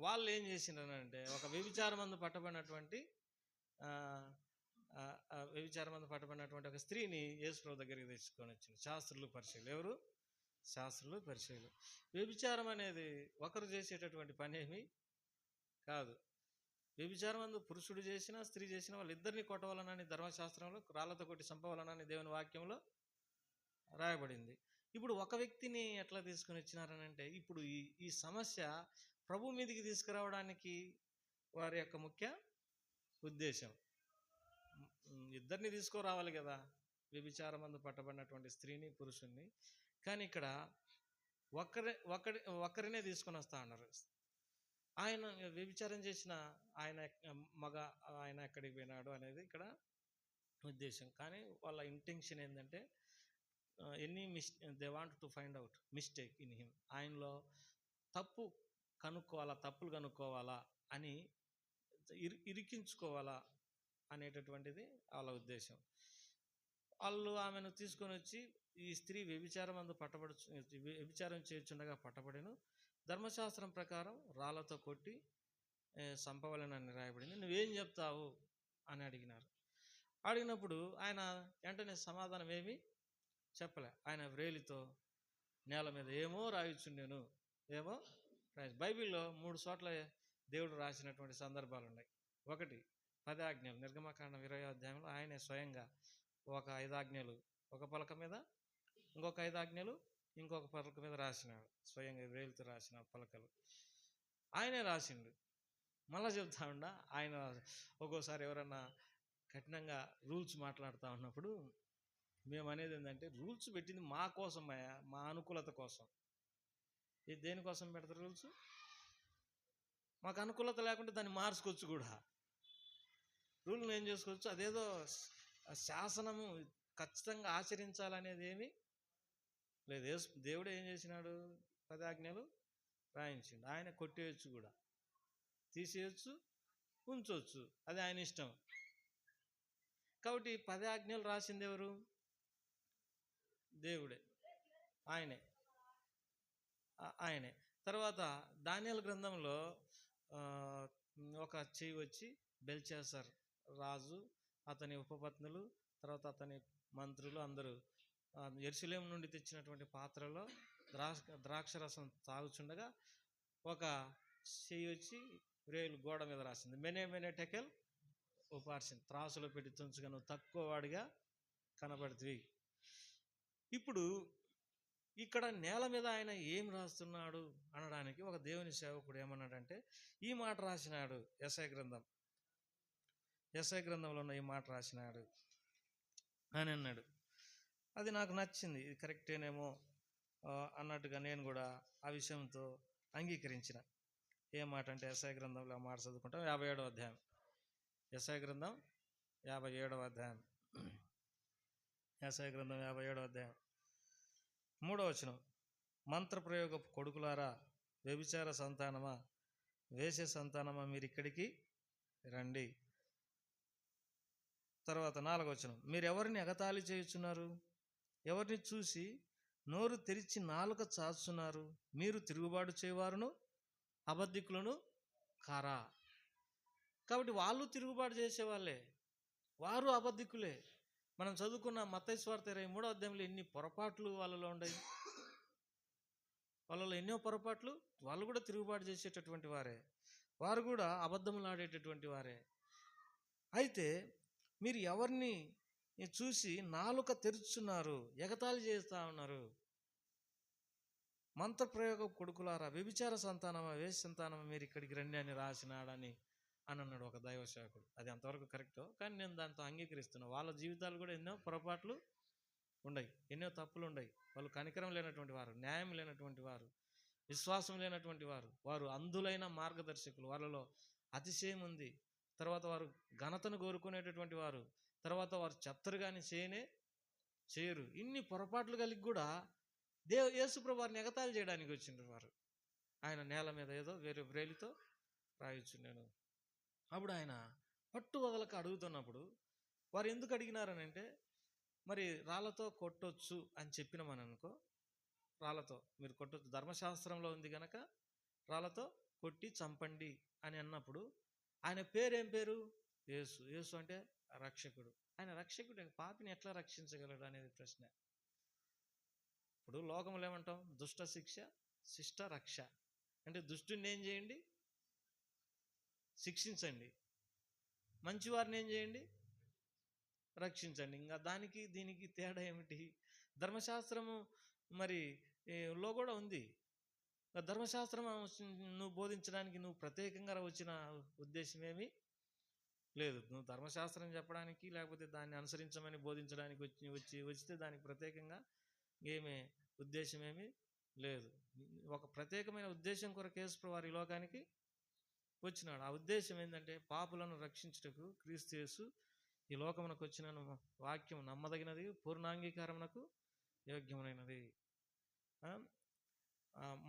వాళ్ళు ఏం చేసిండ్రంటే, ఒక వ్యభిచారమందు పట్టబడినటువంటి ఒక స్త్రీని యేసుప్రభు దగ్గరికి తెచ్చుకొని వచ్చింది. శాస్త్రులు, పరిచయులు. ఎవరు? శాస్త్రులు, పరిచయులు. వ్యభిచారం అనేది ఒకరు చేసేటటువంటి పని ఏమీ కాదు. వ్యభిచారమందు పురుషుడు చేసినా, స్త్రీ చేసినా వాళ్ళిద్దరిని కొట్టవాలనని ధర్మశాస్త్రంలో, రాళ్లతో కొట్టి చంపవాలనని దేవుని వాక్యంలో రాయబడింది. ఇప్పుడు ఒక వ్యక్తిని ఎట్లా తీసుకుని వచ్చినారని అంటే, ఇప్పుడు ఈ సమస్య ప్రభు మీదకి తీసుకురావడానికి వారి యొక్క ముఖ్య ఉద్దేశం, ఇద్దరిని తీసుకురావాలి కదా, వ్యభిచారమందు పట్టబడినటువంటి స్త్రీని, పురుషుణ్ణి. కానీ ఇక్కడ ఒక్కరినే తీసుకొని వస్తా ఉన్నారు. ఆయన వ్యభిచారం చేసిన ఆయన ఎక్కడికి పోయినాడు అనేది ఇక్కడ ఉద్దేశం. కానీ వాళ్ళ ఇంటెన్షన్ ఏంటంటే, they want to find out mistake in him. ఆయనలో తప్పులు కనుక్కోవాలా అని, ఇరికించుకోవాలా అనేటటువంటిది వాళ్ళ ఉద్దేశం. వాళ్ళు ఆమెను తీసుకొని వచ్చి, ఈ స్త్రీ వ్యభిచారం చేయుచుండగా పట్టబడిను, ధర్మశాస్త్రం ప్రకారం రాళ్లతో కొట్టి చంపవలెనని రాయబడింది, నువ్వేం చెప్తావు అని అడిగినప్పుడు ఆయన వెంటనే సమాధానం ఏమీ చెప్పలే. ఆయన వ్రేలితో నేల మీద ఏమో రాయిచుండెను. బైబిల్లో 3 చోట్ల దేవుడు రాసినటువంటి సందర్భాలు ఉన్నాయి. ఒకటి 10 ఆజ్ఞలు, నిర్గమకాండం 20వ అధ్యాయంలో ఆయనే స్వయంగా ఒక 5 ఆజ్ఞలు ఒక పలక మీద, ఇంకొక 5 ఆజ్ఞలు ఇంకొక పలక మీద రాసినాడు. స్వయంగా వేలుతో రాసిన పలకలు ఆయనే రాసిండు. మళ్ళా చెప్తా ఉండా, ఆయన ఒక్కోసారి ఎవరన్నా కఠినంగా రూల్స్ మాట్లాడుతూ ఉన్నప్పుడు మేము అనేది ఏంటంటే, రూల్స్ పెట్టింది మా కోసం, మా అనుకూలత కోసం. ఇది దేనికోసం పెడతారు రూల్స్? మాకు అనుకూలత లేకుంటే దాన్ని మార్చుకోవచ్చు కూడా. రూల్ని ఏం చేసుకోవచ్చు, అదేదో శాసనము ఖచ్చితంగా ఆచరించాలనేది ఏమీ లేదు. దేవుడు ఏం చేసినాడు? 10 ఆజ్ఞలు రాయించిండు. ఆయన కొట్టేయచ్చు కూడా, తీసేయచ్చు, ఉంచవచ్చు, అది ఆయన ఇష్టం. కాబట్టి 10 ఆజ్ఞలు రాసింది ఎవరు? దేవుడే, ఆయనే. తర్వాత దానియేలు గ్రంథంలో ఒక చెయ్యి వచ్చి బెల్షస్సర్ రాజు, అతని ఉపపత్నులు, తర్వాత అతని మంత్రులు అందరూ యెరూషలేము నుండి తెచ్చినటువంటి పాత్రలో ద్రాక్షరసం తాగుచుండగా ఒక చెయ్యి వచ్చి రేలు గోడ మీద రాసింది, మెనే టెకెల్ ఉపార్సింది, త్రాసులో పెట్టి తుంచగా నువ్వు తక్కువ వాడిగా కనబడుతుంది. ఇప్పుడు ఇక్కడ నేల మీద ఆయన ఏం రాస్తున్నాడు అనడానికి ఒక దేవుని సేవకుడు ఏమన్నాడంటే, ఈ మాట రాసినాడు. యెషయా గ్రంథంలో ఉన్న ఈ మాట రాసినాడు అని అన్నాడు. అది నాకు నచ్చింది, ఇది కరెక్టేనేమో అన్నట్టుగా నేను కూడా ఆ విషయంతో అంగీకరించిన. ఏ మాట అంటే యెషయా గ్రంథంలో ఆ మాట చదువుకుంటాం. 57వ అధ్యాయం. యెషయా గ్రంథం 57వ అధ్యాయం. యెషయా గ్రంథం 57వ అధ్యాయం 3వ వచనం. మంత్రప్రయోగపు కొడుకులారా, వ్యభిచార సంతానమా, వేశ్య సంతానమా, మీరు ఇక్కడికి రండి. తర్వాత 4వ వచనం. మీరు ఎవరిని ఎగతాళి చేయుచున్నారు? ఎవరిని చూసి నోరు తెరిచి నాలుక చాచున్నారు? మీరు తిరుగుబాటు చేయవారును అబద్ధికులను కారా? కాబట్టి వాళ్ళు తిరుగుబాటు చేసేవాళ్ళే, వారు అబద్ధికులే. మనం చదువుకున్న మత్తయి సువార్త 23వ అధ్యాయంలో ఎన్ని పొరపాట్లు వాళ్ళలో ఉన్నాయి. వాళ్ళలో ఎన్నో పొరపాట్లు. వాళ్ళు కూడా తిరుగుబాటు చేసేటటువంటి వారే, వారు కూడా అబద్ధములు ఆడేటటువంటి వారే. అయితే మీరు ఎవరిని చూసి నాలుక తెరుచున్నారు, ఎగతాళి చేస్తూ ఉన్నారు? మంత్రప్రయోగ కొడుకులారా, వ్యభిచార సంతానమా, వేశ్య సంతానమా, మీరు ఇక్కడికి రండి అని రాసినాడని అన్నాడు ఒక దైవ సేవకుడు. అది అంతవరకు కరెక్టో, కానీ నేను దాంతో అంగీకరిస్తున్నాను. వాళ్ళ జీవితాలు కూడా ఎన్నో పొరపాట్లు ఉన్నాయి, ఎన్నో తప్పులు ఉన్నాయి. వాళ్ళు కనికరం లేనటువంటి వారు, న్యాయం లేనటువంటి వారు, విశ్వాసం లేనటువంటి వారు, వారు అంధులైన మార్గదర్శకులు. వాళ్ళలో అతిశయం ఉంది. తర్వాత వారు ఘనతను కోరుకునేటటువంటి వారు. తర్వాత వారు చెప్తారు కానీ చేయరు. ఇన్ని పొరపాట్లు కలిగి కూడా యేసుప్రభు వారిని ఎగతాళి చేయడానికి వచ్చిండ్రు వారు. ఆయన నేల మీద ఏదో వేరే వ్రేలితో రాయొచ్చున్నాను. అప్పుడు ఆయన పట్టు వదలక అడుగుతున్నప్పుడు వారు ఎందుకు అడిగినారని అంటే, మరి రాళ్ళతో కొట్టొచ్చు అని చెప్పినామని అనుకో, రాళ్ళతో మీరు కొట్టొచ్చు, ధర్మశాస్త్రంలో ఉంది కనుక రాళ్ళతో కొట్టి చంపండి అని అన్నప్పుడు ఆయన పేరేం పేరు? యేసు. యేసు అంటే రక్షకుడు. ఆయన రక్షకుడు, పాపిని ఎట్లా రక్షించగలడు అనేది ప్రశ్న. ఇప్పుడు లోకంలో ఏమంటాం? దుష్ట శిక్ష, శిష్ట రక్ష. అంటే దుష్టుని ఏం చేయండి? శిక్షించండి. మంచివారిని ఏం చేయండి? రక్షించండి. ఇంకా దానికి దీనికి తేడా ఏమిటి? ధర్మశాస్త్రము మరి లో కూడా ఉంది. ధర్మశాస్త్రం నువ్వు బోధించడానికి నువ్వు ప్రత్యేకంగా వచ్చిన ఉద్దేశం ఏమీ లేదు. నువ్వు ధర్మశాస్త్రం చెప్పడానికి లేకపోతే దాన్ని అనుసరించమని బోధించడానికి వచ్చితే దానికి ప్రత్యేకంగా ఏమీ ఉద్దేశం ఏమీ లేదు. ఒక ప్రత్యేకమైన ఉద్దేశం కొరకు యేసు వారి లోకానికి వచ్చినాడు. ఆ ఉద్దేశం ఏంటంటే పాపులను రక్షించుటకు క్రీస్తు యేసు ఈ లోకమునకు వచ్చిన వాక్యం నమ్మదగినది, పూర్ణాంగీకారమునకు యోగ్యమైనది.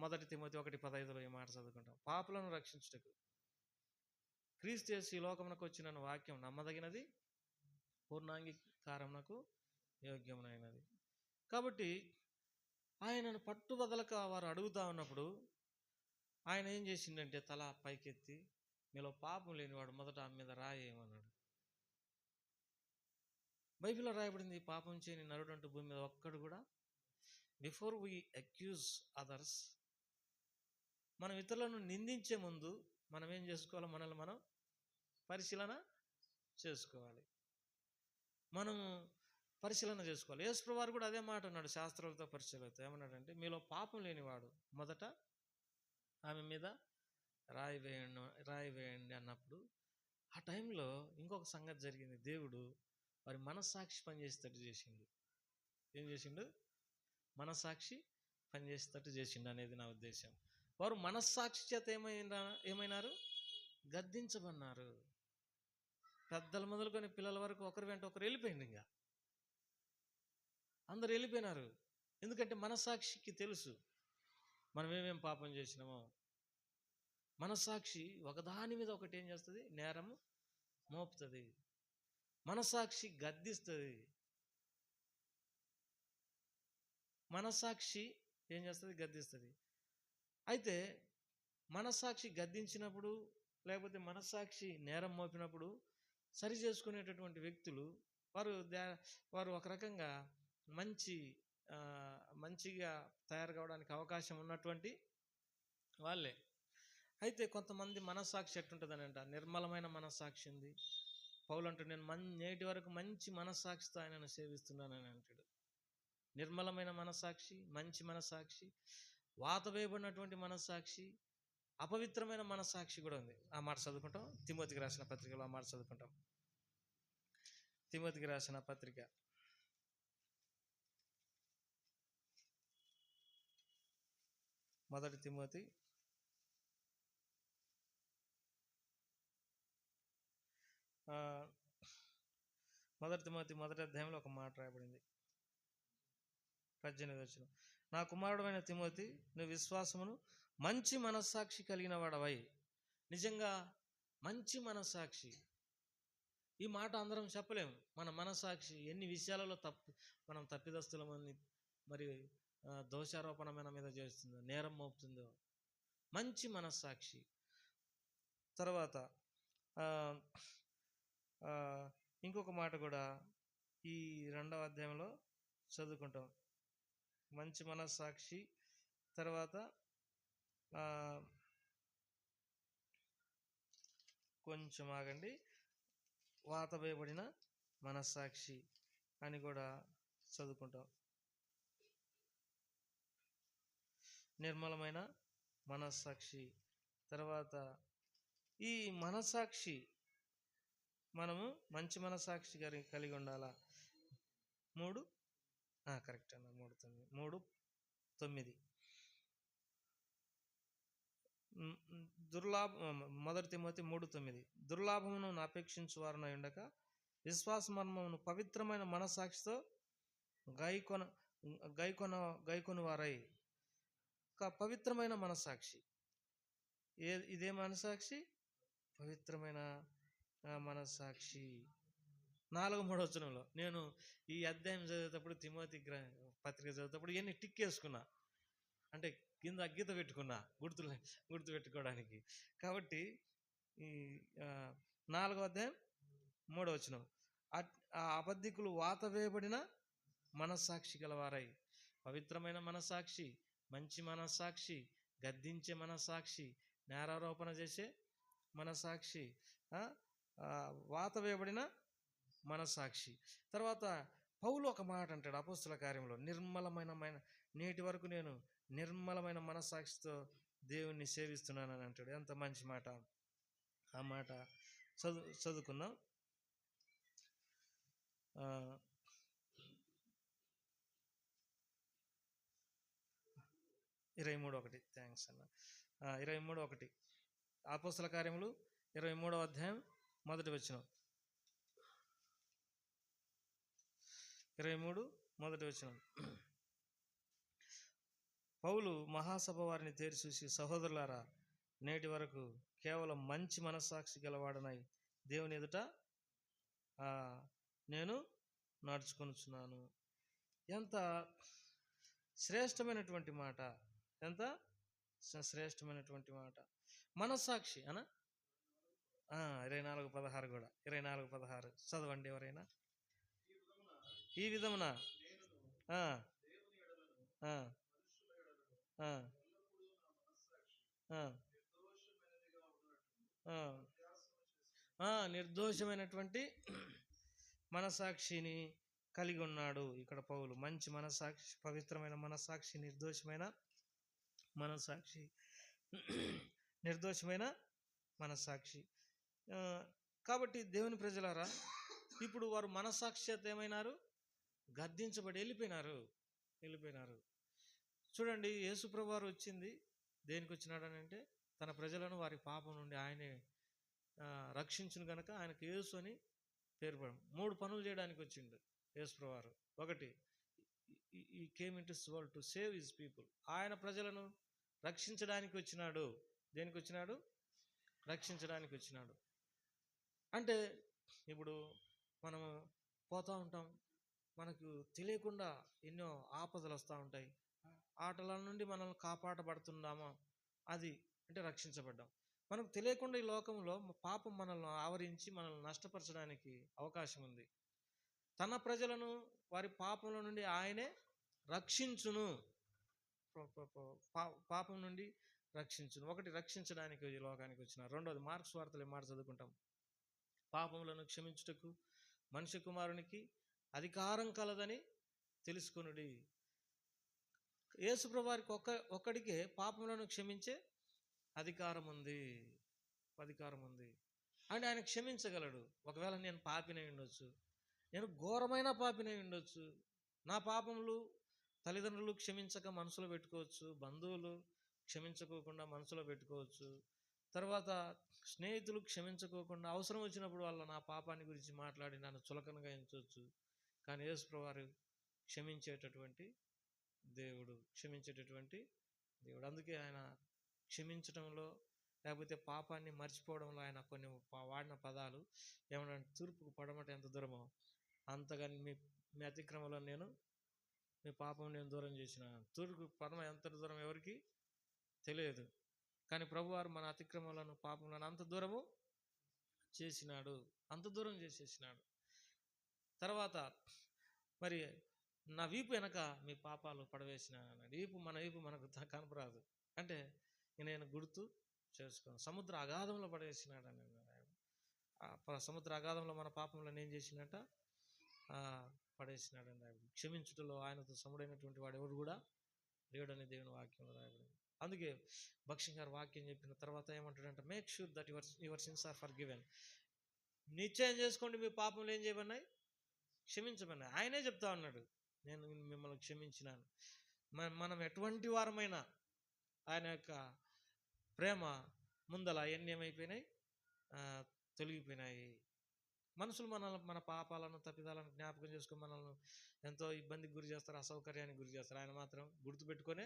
1 తిమోతి 1:15 ఈ మాట చదువుకుంటాం. పాపులను రక్షించుటకు క్రీస్తు యేసు ఈ లోకమునకు వచ్చిన వాక్యం నమ్మదగినది, పూర్ణాంగీకారమునకు యోగ్యమైనది. కాబట్టి ఆయనను పట్టు వదలక వారు అడుగుతా ఉన్నప్పుడు ఆయన ఏం చేసిండంటే తల పైకెత్తి, మీలో పాపం లేనివాడు మొదట ఆమె మీద రాయేమన్నాడు. బైబిల్లో రాయబడింది, పాపం చేయని నరుడు అంటూ భూమి మీద ఒక్కడు కూడా. బిఫోర్ వీ అక్యూజ్ అదర్స్, మనం ఇతరులను నిందించే ముందు మనం ఏం చేసుకోవాలి? మనల్ని మనం పరిశీలన చేసుకోవాలి. మనము పరిశీలన చేసుకోవాలి. యేసు వారు కూడా అదే మాట అన్నాడు శాస్త్రాలతో పరిశీలనతో. ఏమన్నాడంటే, మీలో పాపం లేనివాడు మొదట ఆమె మీద రాయి వేయండి అన్నప్పుడు ఆ టైంలో ఇంకొక సంగతి జరిగింది. దేవుడు వారి మనస్సాక్షి పనిచేసేటట్టు చేసిండు. ఏం చేసిండు? మనస్సాక్షి పనిచేసేటట్టు చేసిండు అనేది నా ఉద్దేశం. వారు మనస్సాక్షి చేత ఏమైనారు? గద్దించబన్నారు. పెద్దలు మొదలుకొని పిల్లల వరకు ఒకరి వెంట ఒకరు వెళ్ళిపోయింది. ఇంకా అందరు వెళ్ళిపోయినారు. ఎందుకంటే మనస్సాక్షికి తెలుసు మనం ఏమేం పాపం చేసినామో. మనస్సాక్షి ఒకదాని మీద ఒకటి ఏం చేస్తుంది? నేరము మోపుతుంది. మనస్సాక్షి గద్దిస్తుంది. మనస్సాక్షి ఏం చేస్తుంది? గద్దిస్తుంది. అయితే మనస్సాక్షి గద్దించినప్పుడు లేకపోతే మనస్సాక్షి నేరం మోపినప్పుడు సరి చేసుకునేటటువంటి వ్యక్తులు వారు ఒక రకంగా మంచిగా తయారు కావడానికి అవకాశం ఉన్నటువంటి వాళ్ళే. అయితే కొంతమంది మనస్సాక్షి ఎట్టుంటుందని అంట, నిర్మలమైన మనస్సాక్షి ఉంది. పౌలు అంటూ నేను నేటి వరకు మంచి మనస్సాక్షితో ఆయనను సేవిస్తున్నానని అంటాడు. నిర్మలమైన మనస్సాక్షి, మంచి మనస్సాక్షి, వాత వేయబడినటువంటి మనస్సాక్షి, అపవిత్రమైన మనస్సాక్షి కూడా ఉంది. ఆ మాట చదువుకుంటాం. తిమోతికి రాసిన పత్రికలో ఆ మాట చదువుకుంటాం. తిమోతికి రాసిన పత్రిక 1 తిమోతి ఆ, మొదటి తిమోతి మొదటి అధ్యాయంలో ఒక మాట రాయబడింది, 18వ వచనం. నా కుమారుడైన తిమోతి, నువ్వు విశ్వాసమును మంచి మనస్సాక్షి కలిగిన వాడవై. నిజంగా మంచి మనస్సాక్షి, ఈ మాట అందరం చెప్పలేము. మన మనస్సాక్షి ఎన్ని విషయాలలో మనం తప్పిదస్తులమని మరి దోషారోపణ మన మీద చేస్తుందో, నేరం మోపుతుందో. మంచి మనస్సాక్షి. తర్వాత ఆ, ఆ, ఇంకొక మాట కూడా ఈ 2వ అధ్యాయంలో చదువుకుంటాం. మంచి మనస్సాక్షి. తర్వాత కొంచెం ఆగండి, వాత వేయబడిన మనస్సాక్షి అని కూడా చదువుకుంటాం. నిర్మలమైన మనస్సాక్షి. తర్వాత ఈ మనస్సాక్షి మనము మంచి మనస్సాక్షి కలిగి ఉండాలా. 3 కరెక్ట్ అన్న, 3:9 మొదటి తిమోతి 3:9. దుర్లాభమును అపేక్షించు వారునై ఉండక విశ్వాస మర్మమును పవిత్రమైన మనస్సాక్షితో గైకొని వారై. పవిత్రమైన మనస్సాక్షి. ఇదే మనస్సాక్షి, పవిత్రమైన మనస్సాక్షి. 4:3 వచనంలో నేను ఈ అధ్యాయం చదివేటప్పుడు, తిమోతి పత్రిక చదివేటప్పుడు ఇవన్నీ టిక్ వేసుకున్నా, అంటే కింద గీత పెట్టుకున్నా గుర్తు పెట్టుకోవడానికి. కాబట్టి ఈ 4వ అధ్యాయం 3వ వచనం, ఆ అబద్ధికులు వాత వేయబడిన మనస్సాక్షి గలవారై. పవిత్రమైన మనస్సాక్షి, మంచి మనస్సాక్షి, గద్దించే మనస్సాక్షి, నేరారోపణ చేసే మనస్సాక్షి, వాత వేయబడిన మనస్సాక్షి. తర్వాత పౌలు ఒక మాట అంటాడు అపోస్తుల కార్యంలో, నిర్మలమైన నేటి వరకు నేను నిర్మలమైన మనస్సాక్షితో దేవుణ్ణి సేవిస్తున్నానని అంటాడు. ఎంత మంచి మాట. ఆ మాట చదువుకుందాం. 23:1. థ్యాంక్స్ అన్న. 23:1 అపోస్తుల కార్యములు 23వ అధ్యాయం మొదటి వచనం. 23 మొదటి వచనం. పౌలు మహాసభ వారిని తేరి చూసి, సహోదరులారా, నేటి వరకు కేవలం మంచి మనస్సాక్షి గలవాడనై దేవుని ఎదుట నేను నడుచుకొనుచున్నాను. ఎంత శ్రేష్టమైనటువంటి మాట, ఎంత శ్రేష్టమైనటువంటి మాట. మనస్సాక్షి 24:16 కూడా, 24:16 చదవండి ఎవరైనా. ఈ విధమున నిర్దోషమైనటువంటి మనస్సాక్షిని కలిగి ఉన్నాడు ఇక్కడ పౌలు. మంచి మనస్సాక్షి, పవిత్రమైన మనస్సాక్షి, నిర్దోషమైన మనస్సాక్షి, నిర్దోషమైన మనస్సాక్షి. కాబట్టి దేవుని ప్రజలారా, ఇప్పుడు వారు మనస్సాక్షిత ఏమైనారు? గద్దించబడి వెళ్ళిపోయినారు. చూడండి, యేసుప్రభు వారు వచ్చింది దేనికి వచ్చినాడని అంటే, తన ప్రజలను వారి పాపం నుండి ఆయనే రక్షించును కనుక ఆయనకు యేసు అని పేరు పడడం. 3 పనులు చేయడానికి వచ్చిండు యేసుప్రభు వారు. 1, ఈ came in to this world to save his people. ఆయన ప్రజలను రక్షించడానికి వచ్చినాడు. దేనికి వచ్చినాడు? రక్షించడానికి వచ్చినాడు. అంటే ఇప్పుడు మనము పోతూ ఉంటాం, మనకు తెలియకుండా ఎన్నో ఆపదలు వస్తూ ఉంటాయి. ఆటల నుండి మనల్ని కాపాడబడుతున్నామా, అది అంటే రక్షించబడ్డాం. మనకు తెలియకుండా ఈ లోకంలో పాపం మనల్ని ఆవరించి మనల్ని నష్టపరచడానికి అవకాశం ఉంది. తన ప్రజలను వారి పాపంలో నుండి ఆయనే రక్షించును, పాపం నుండి రక్షించును. 1, రక్షించడానికి ఈ లోకానికి వచ్చిన. 2, మార్క్స్ వార్తలు మాట చదువుకుంటాం. పాపములను క్షమించుటకు మనిషి కుమారునికి అధికారం కలదని తెలుసుకొనుడి. యేసుప్రభు వారికి ఒక్కడికే పాపములను క్షమించే అధికారం ఉంది. అంటే ఆయన క్షమించగలడు. ఒకవేళ నేను పాపినై ఉండొచ్చు, నేను ఘోరమైన పాపినై ఉండొచ్చు, నా పాపములు తల్లిదండ్రులు క్షమించక మనసులో పెట్టుకోవచ్చు, బంధువులు క్షమించుకోకుండా మనసులో పెట్టుకోవచ్చు, తర్వాత స్నేహితులు క్షమించుకోకుండా అవసరం వచ్చినప్పుడు వాళ్ళ నా పాపాన్ని గురించి మాట్లాడి నన్ను చులకనగా ఎంచవచ్చు. కానీ యేసుప్రభువు వారు క్షమించేటటువంటి దేవుడు. అందుకే ఆయన క్షమించడంలో, లేకపోతే పాపాన్ని మర్చిపోవడంలో ఆయన కొన్ని వాడిన పదాలు ఏమన్నా, తూర్పుకు పడమట ఎంత దూరమో అంతగా మీ అతిక్రమంలో నేను మీ పాపం నేను దూరం చేసిన. తూర్పుకు పడమ ఎంత దూరం ఎవరికి తెలియదు, కానీ ప్రభువారు మన అతిక్రమాలను పాపములను అంత దూరం చేసేసినాడు. తర్వాత మరి నా వీపు వెనక మీ పాపాలు పడవేసినాను అన్నాడు. మన వీపు మనకు కనపరాదు అంటే నేను గుర్తు చేసుకోను. సముద్ర అగాధంలో పడవేసినాడు అని సముద్ర అగాధంలో మన పాపంలో ఏం చేసినట్ట పడేసినాడండి. క్షమించుటలో ఆయనతో సముడైనటువంటి వాడు ఎవరు కూడా లేడని దేవుని వాక్యంలో రాయబడింది. అందుకే భక్ష్యం గారు వాక్యం చెప్పిన తర్వాత ఏమంటాడంటే, make sure that your sins are forgiven. నిశ్చయం చేసుకోండి మీ పాపంలో ఏం చేయబడినాయి, క్షమించబడినాయి. ఆయనే చెప్తా ఉన్నాడు, నేను మిమ్మల్ని క్షమించినాను. మనం ఎటువంటి వారమైనా ఆయన యొక్క ప్రేమ ముందల ఎన్ని ఏమైపోయినాయి, తొలగిపోయినాయి. మనుషులు మన పాపాలను తప్పిదాలను జ్ఞాపకం చేసుకుని మనల్ని ఎంతో ఇబ్బందికి గురి చేస్తారు, అసౌకర్యానికి గురి చేస్తారు. ఆయన మాత్రం గుర్తుపెట్టుకోడు.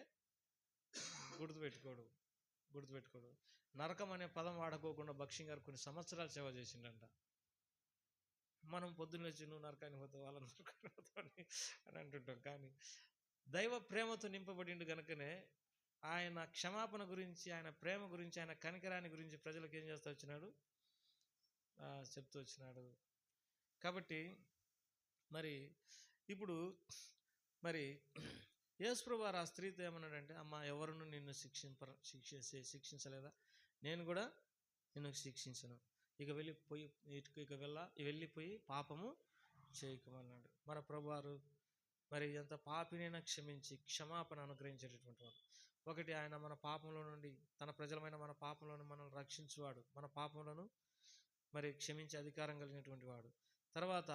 నరకం అనే పదం వాడుకోకుండా భక్ష్యం గారు కొన్ని సంవత్సరాలు సేవ చేసిండంట. మనం పొద్దున్న వచ్చి నువ్వు నరకానికి పోతావు, వాళ్ళ నరకానికి పోతావు అని అంటుంటాం. కానీ దైవ ప్రేమతో నింపబడిండు కనుకనే ఆయన క్షమాపణ గురించి, ఆయన ప్రేమ గురించి, ఆయన కనికరాన్ని గురించి ప్రజలకు ఏం చేస్తూ వచ్చినాడు, చెప్తూ వచ్చినాడు. కాబట్టి మరి ఇప్పుడు మరి యేసుప్రభువు వారు ఆ స్త్రీతో ఏమన్నాడంటే, అమ్మ ఎవరును నిన్ను శిక్షించలేదా, నేను కూడా నిన్ను శిక్షించను, ఇక వెళ్ళిపోయి పాపము చేయకమన్నాడు. మన ప్రభువారు మరి ఎంత పాపినైనా క్షమించి క్షమాపణ అనుగ్రహించేటటువంటి వాడు. ఒకటి, ఆయన మన పాపంలో నుండి, తన ప్రజలమైన మన పాపంలో మనల్ని రక్షించువాడు, మన పాపములను మరి క్షమించే అధికారం కలిగినటువంటి వాడు. తర్వాత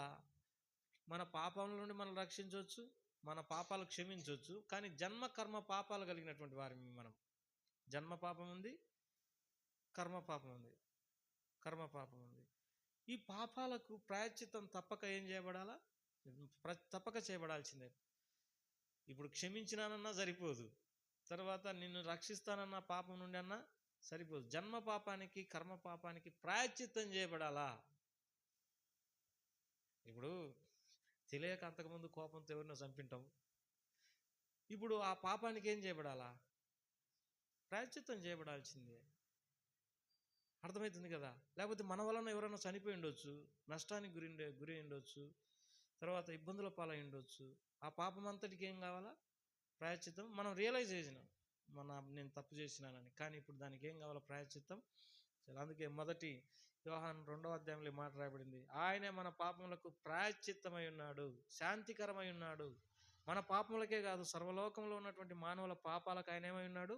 మన పాపంలో నుండి మనం రక్షించవచ్చు, మన పాపాలు క్షమించవచ్చు. కానీ జన్మ కర్మ పాపాలు కలిగినటువంటి వారి మనం, జన్మ పాపం ఉంది, కర్మ పాపం ఉంది. ఈ పాపాలకు ప్రాయశ్చిత్తం తప్పక ఏం చేయబడాలా, తప్పక చేయబడాల్సిందే. ఇప్పుడు క్షమించినానన్నా సరిపోదు, తర్వాత నిన్ను రక్షిస్తానన్న పాపం నుండి అన్నా సరిపోదు. జన్మ పాపానికి కర్మ పాపానికి ప్రాయశ్చిత్తం చేయబడాలా. ఇప్పుడు తెలియక అంతకుముందు కోపంతో ఎవరినో చంపింటాం, ఇప్పుడు ఆ పాపానికి ఏం చేయబడాలా, ప్రాయశ్చిత్తం చేయబడాల్సిందే. అర్థమవుతుంది కదా. లేకపోతే మన వలన ఎవరైనా చనిపోయి ఉండొచ్చు, నష్టానికి గురి ఉండొచ్చు, తర్వాత ఇబ్బందుల పాలై ఉండొచ్చు. ఆ పాపం అంతటికి ఏం కావాలా, ప్రాయశ్చిత్తం. మనం రియలైజ్ చేసినాం నేను తప్పు చేసినానని, కానీ ఇప్పుడు దానికి ఏం కావాలా, ప్రాయశ్చిత్తం. అందుకే మొదటి యోహాను 2వ అధ్యాయంలో మాట రాయబడింది, ఆయనే మన పాపములకు ప్రాయశ్చిత్తమై ఉన్నాడు, శాంతికరమై ఉన్నాడు. మన పాపములకే కాదు, సర్వలోకంలో ఉన్నటువంటి మానవుల పాపాలకు ఆయన ఏమై ఉన్నాడు,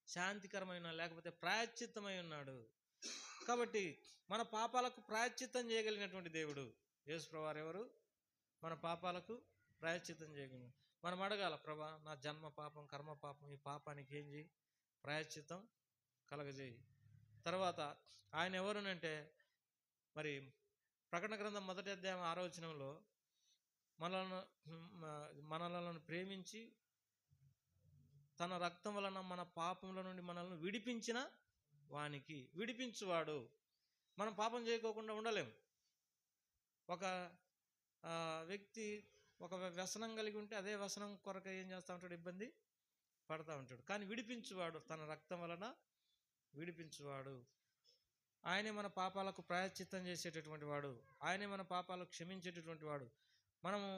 శాంతికరమైన, లేకపోతే ప్రాయశ్చిత్తమై ఉన్నాడు. కాబట్టి మన పాపాలకు ప్రాయశ్చిత్తం చేయగలిగినటువంటి దేవుడు యేసుప్రభువారు. ఎవరు మన పాపాలకు ప్రాయశ్చిత్తం చేయగలిగిన. మనం అడగాల, ప్రభా నా జన్మ పాపం, కర్మ పాపం, ఈ పాపానికి ఏం చేయి, ప్రాయశ్చిత్తం కలగజేయి. తర్వాత ఆయన ఎవరునంటే, మరి ప్రకటన గ్రంథం 1వ అధ్యాయం 6వ వచనంలో మనలను ప్రేమించి తన రక్తం వలన మన పాపముల నుండి మనల్ని విడిపించిన వానికి, విడిపించువాడు. మనం పాపం చేయకోకుండా ఉండలేము. ఒక వ్యక్తి ఒక వ్యసనం కలిగి ఉంటే అదే వ్యసనం కొరకు ఏం చేస్తూ ఉంటాడు, ఇబ్బంది పడతా ఉంటాడు. కానీ విడిపించువాడు, తన రక్తం వలన విడిపించువాడు. ఆయనే మన పాపాలకు ప్రాయశ్చిత్తం చేసేటటువంటి వాడు, ఆయనే మన పాపాలు క్షమించేటటువంటి వాడు. మనము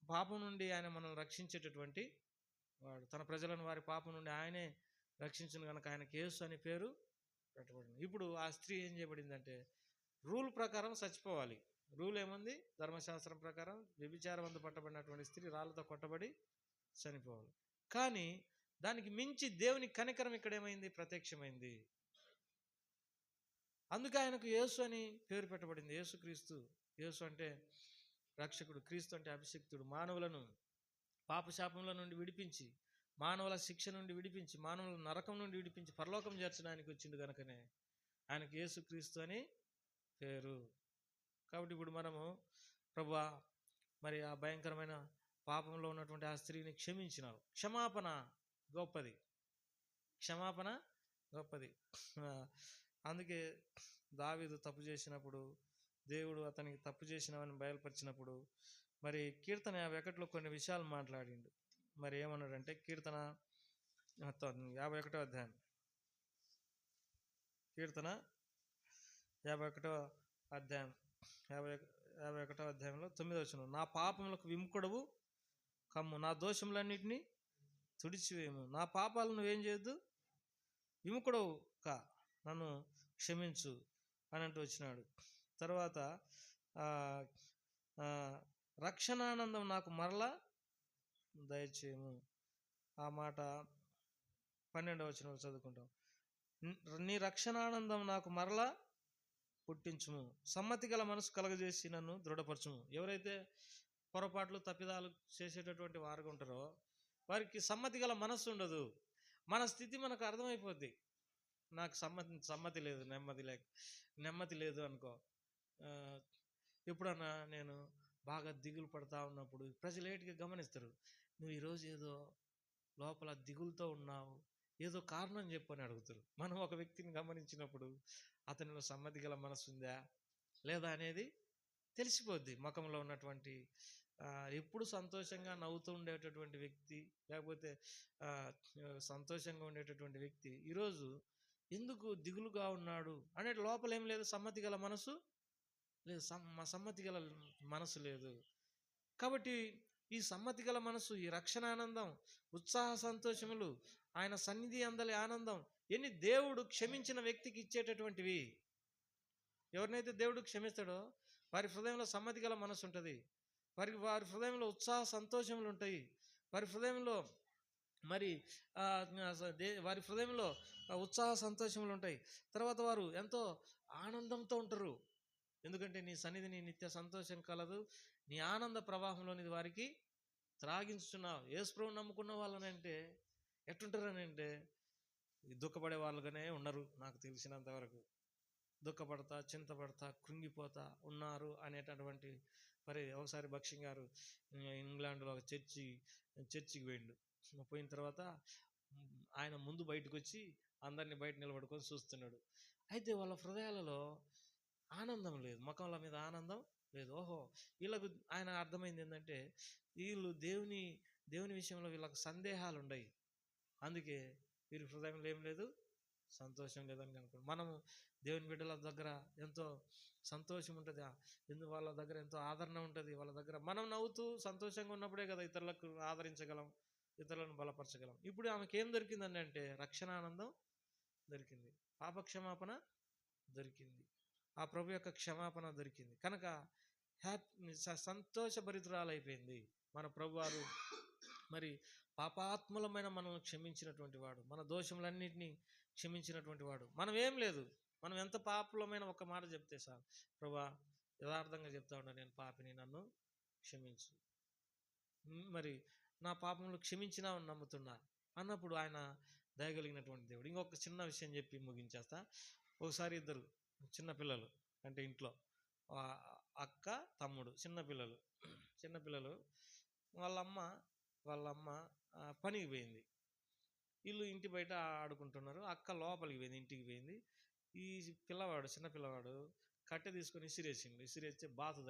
పాపం నుండి ఆయన మనల్ని రక్షించేటటువంటి వాడు. తన ప్రజలను వారి పాపం నుండి ఆయనే రక్షించిన కనుక ఆయనకి యేసు అనే పేరు పెట్టబడింది. ఇప్పుడు ఆ స్త్రీ ఏం చేయబడిందంటే, రూల్ ప్రకారం చచ్చిపోవాలి. రూల్ ఏముంది, ధర్మశాస్త్రం ప్రకారం వ్యభిచారవంతు పట్టబడినటువంటి స్త్రీ రాళ్ళతో కొట్టబడి చనిపోవాలి. కానీ దానికి మించి దేవుని కనికరం ఇక్కడ ఏమైంది, ప్రత్యక్షమైంది. అందుకే ఆయనకు యేసు అని పేరు పెట్టబడింది. యేసు క్రీస్తు. యేసు అంటే రక్షకుడు, క్రీస్తు అంటే అభిషిక్తుడు. మానవులను పాపశాపంలో నుండి విడిపించి మానవుల శిక్ష నుండి విడిపించి, మానవుల నరకం నుండి విడిపించి పరలోకం చేర్చడానికి వచ్చిండు కనుకనే ఆయనకు యేసుక్రీస్తు అని పేరు. కాబట్టి ఇప్పుడు మనము ప్రభువా, మరి ఆ భయంకరమైన పాపంలో ఉన్నటువంటి ఆ స్త్రీని క్షమించినావు. క్షమాపణ గొప్పది, క్షమాపణ గొప్పది. అందుకే దావీదు తప్పు చేసినప్పుడు, దేవుడు అతనికి తప్పు చేసినావని బయలుపరిచినప్పుడు, మరి కీర్తన 51లో కొన్ని విషయాలు మాట్లాడిండు. మరి ఏమన్నాడంటే, కీర్తన 51వ అధ్యాయం, కీర్తన 51వ అధ్యాయం 51వ అధ్యాయంలో 9వ వచనం, నా పాపములకు విముఖుడవు కమ్ము, నా దోషములన్నిటినీ తుడిచివేయము. నా పాపాలను నువ్వేం చేయొద్దు, విముఖుడవు కా, నన్ను క్షమించు అని అంటూ వచ్చినాడు. తర్వాత రక్షణానందం నాకు మరలా దయచేయము. ఆ మాట 12వ వచనంలో చదువుకుంటాం. నీ రక్షణానందం నాకు మరలా పుట్టించుము, సమ్మతి గల మనసు కలగజేసి నన్ను దృఢపరచుము. ఎవరైతే పొరపాట్లు తప్పిదాలు చేసేటటువంటి వారుగా ఉంటారో వారికి సమ్మతి గల మనస్సు ఉండదు. మన స్థితి మనకు అర్థమైపోద్ది. నాకు సమ్మతి లేదు, నెమ్మది లేదు అనుకో. ఎప్పుడన్నా నేను బాగా దిగులు పడతా ఉన్నప్పుడు ప్రజలు లేట్గా గమనిస్తారు, నువ్వు ఈరోజు ఏదో లోపల దిగులుతో ఉన్నావు, ఏదో కారణం చెప్పని అడుగుతారు. మనం ఒక వ్యక్తిని గమనించినప్పుడు అతనిలో సమ్మతి గల మనసు ఉందా లేదా అనేది తెలిసిపోద్ది. ముఖంలో ఉన్నటువంటి ఎప్పుడు సంతోషంగా నవ్వుతూ ఉండేటటువంటి వ్యక్తి, లేకపోతే సంతోషంగా ఉండేటటువంటి వ్యక్తి ఈరోజు ఎందుకు దిగులుగా ఉన్నాడు అనే లోపల ఏం లేదు, సమ్మతి గల మనసు లేదు, సమ్మతి గల మనసు లేదు. కాబట్టి ఈ సమ్మతి గల మనసు, ఈ రక్షణానందం, ఉత్సాహ సంతోషములు, ఆయన సన్నిధి అందలి ఆనందం, ఎన్ని దేవుడు క్షమించిన వ్యక్తికి ఇచ్చేటటువంటివి. ఎవరినైతే దేవుడు క్షమిస్తాడో వారి హృదయంలో సమ్మతి గల మనసు ఉంటుంది, వారి హృదయంలో ఉత్సాహ సంతోషములు ఉంటాయి, వారి హృదయంలో వారి హృదయంలో ఉత్సాహ సంతోషములు ఉంటాయి. తర్వాత వారు ఎంతో ఆనందంతో ఉంటారు. ఎందుకంటే నీ సన్నిధిని నిత్య సంతోషం కలదు, నీ ఆనంద ప్రవాహంలోనిది వారికి త్రాగించున్నావు. యేసుప్రభువుని నమ్ముకున్న వాళ్ళనంటే ఎట్టుంటారని అంటే దుఃఖపడే వాళ్ళుగానే ఉన్నారు. నాకు తెలిసినంత వరకు దుఃఖపడతా, చింతపడతా, కృంగిపోతా ఉన్నారు అనేటటువంటి. మరి ఒకసారి భక్సింగ్ గారు ఇంగ్లాండ్లో ఒక చర్చికి పోయిన తర్వాత ఆయన ముందు బయటకు వచ్చి అందరినీ బయట నిలబడుకొని చూస్తున్నాడు. అయితే వాళ్ళ హృదయాలలో ఆనందం లేదు, ముఖంల మీద ఆనందం లేదు. ఓహో, వీళ్ళకు ఆయన అర్థమైంది ఏంటంటే వీళ్ళు దేవుని విషయంలో వీళ్ళకు సందేహాలు ఉన్నాయి, అందుకే వీరి హృదయంలో ఏం లేదు, సంతోషం లేదని కనుకోండి. మనము దేవుని బిడ్డల దగ్గర ఎంతో సంతోషం ఉంటుంది, వాళ్ళ దగ్గర ఎంతో ఆదరణ ఉంటుంది. వాళ్ళ దగ్గర మనం నవ్వుతూ సంతోషంగా ఉన్నప్పుడే కదా ఇతరులకు ఆదరించగలం, ఇతరులను బలపరచగలం. ఇప్పుడు ఆమెకి ఏం దొరికిందండి అంటే రక్షణానందం దొరికింది, పాపక్షమాపణ దొరికింది, ఆ ప్రభు యొక్క క్షమాపణ దొరికింది. కనుక సంతోషభరితురాలైపోయింది. మన ప్రభువారు మరి పాపాత్ములమైన మనల్ని క్షమించినటువంటి వాడు, మన దోషములన్నింటినీ క్షమించినటువంటి వాడు. మనం ఏం లేదు, మనం ఎంత పాపులమైన ఒక మాట చెప్తే సార్, ప్రభా యథార్థంగా చెప్తా ఉన్నా, నేను పాపిని, నన్ను క్షమించు, మరి నా పాపములు క్షమించినా నమ్ముతున్నా అన్నప్పుడు ఆయన దయగలిగినటువంటి దేవుడు. ఇంకొక చిన్న విషయం చెప్పి ముగించేస్తా. ఒకసారి ఇద్దరు చిన్నపిల్లలు, అంటే ఇంట్లో అక్క తమ్ముడు చిన్నపిల్లలు వాళ్ళ అమ్మ పనికి పోయింది. వీళ్ళు ఇంటి బయట ఆడుకుంటున్నారు. అక్క లోపలికి పోయింది, ఇంటికి పోయింది. ఈ చిన్న పిల్లవాడు కట్టె తీసుకొని ఇసిరేస్తే బాతు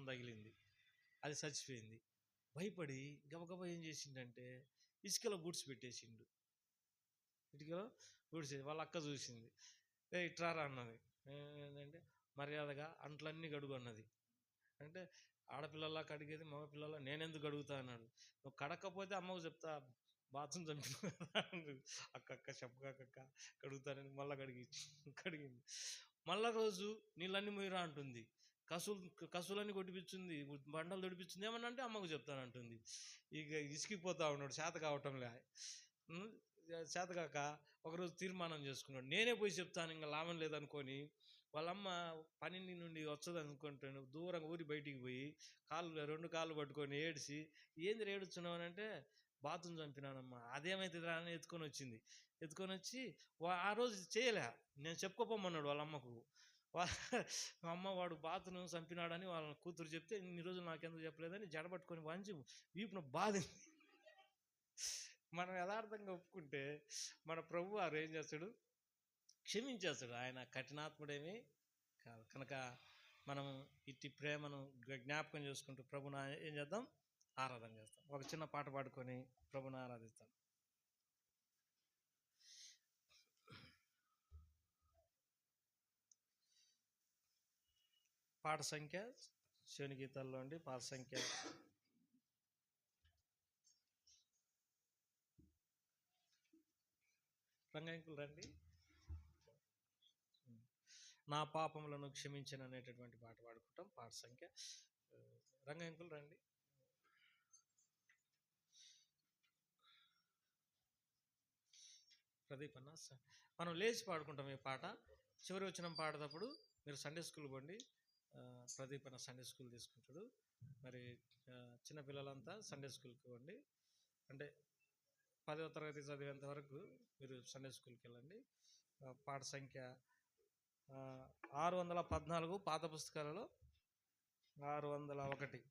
తగిలింది, అది చచ్చిపోయింది. భయపడి గబగబా ఏం చేసిండంటే ఇటుకలో బూట్స్ పెట్టేసిండు. వాళ్ళ అక్క చూసింది, ఇట్రారా అన్నది. ఏంటంటే మర్యాదగా అంట్లన్నీ గడుగు అన్నది. అంటే ఆడపిల్లలా కడిగేది, మగ పిల్లల నేనెందుకు కడుగుతా అన్నాడు. నువ్వు కడకపోతే అమ్మకు చెప్తా, బాత్రూమ్ చంపిన అక్క చెప్పక కడుగుతానని మళ్ళీ కడిగింది. మళ్ళా రోజు నీళ్ళన్నీ మొయ్యరా అంటుంది, కసులన్నీ కొట్టిపించింది, బండలు తొడిపించింది. ఏమన్నా అంటే అమ్మకు చెప్తానంటుంది. ఇక ఇసికిపోతా ఉన్నాడు, చేత కావటంలే. చేతకాక ఒకరోజు తీర్మానం చేసుకున్నాడు, నేనే పోయి చెప్తాను, ఇంకా లాభం లేదనుకొని వాళ్ళమ్మ పని నుండి వచ్చదు అనుకుంటాను దూరంగా ఊరి బయటికి పోయి రెండు కాళ్ళు పట్టుకొని ఏడిచి, ఏంది ఏడుచున్నావు అని అంటే, బాతుని చంపినానమ్మా, అదేమైతుందిరా అని ఎత్తుకొని వచ్చింది. ఎత్తుకొని వచ్చి ఆ రోజు చేయలే, నేను చెప్పుకోపోమన్నాడు వాళ్ళ అమ్మకు. అమ్మ వాడు బాతును చంపినాడని వాళ్ళ కూతురు చెప్తే ఇన్ని రోజులు నాకెందుకు చెప్పలేదని జడబట్టుకొని వంచి వీపును బాధింది. మనం యథార్థంగా ఒప్పుకుంటే మన ప్రభు వారు ఏం చేస్తాడు? క్షమించేస్తాడు. ఆయన కఠినాత్ముడేమీ కాదు. కనుక మనం ఇట్టి ప్రేమను జ్ఞాపకం చేసుకుంటూ ప్రభుని ఏం చేద్దాం? ఆరాధన చేస్తాం. ఒక చిన్న పాట పాడుకొని ప్రభుని ఆరాధిస్తాం. పాట సంఖ్య శివుని గీతాల్లో అండి, పాట సంఖ్య రంగాయకులు రండి. నా పాపములను క్షమించను అనేటటువంటి పాట పాడుకుంటాం. పాట సంఖ్య రంగాయకులు రండి. ప్రదీప్ అన్న, మనం లేచి పాడుకుంటాం ఈ పాట. చివరి వచ్చిన పాడేటప్పుడు మీరు సండే స్కూల్ పోండి. ప్రదీప్ అన్న సండే స్కూల్ తీసుకుంటాడు. మరి చిన్నపిల్లలంతా సండే స్కూల్కి పోండి. అంటే 10వ తరగతి చదివేంత వరకు మీరు సండే స్కూల్కి వెళ్ళండి. పాట సంఖ్య 614, పాత పుస్తకాలలో 601.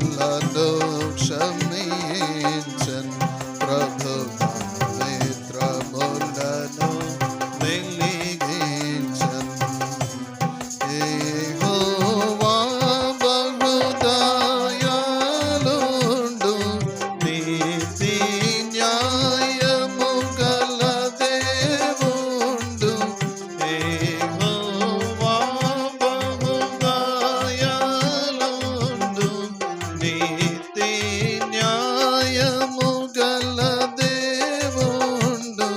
పాపములను క్షమించన్ ప్రభు నా నేత్రములను వెలిగించన్ యెహోవా బహుదయాళుండు నీతి న్యాయము గల దేవుండు యెహోవా బహుదయాళుండు నీతి న్యాయము గల దేవుండు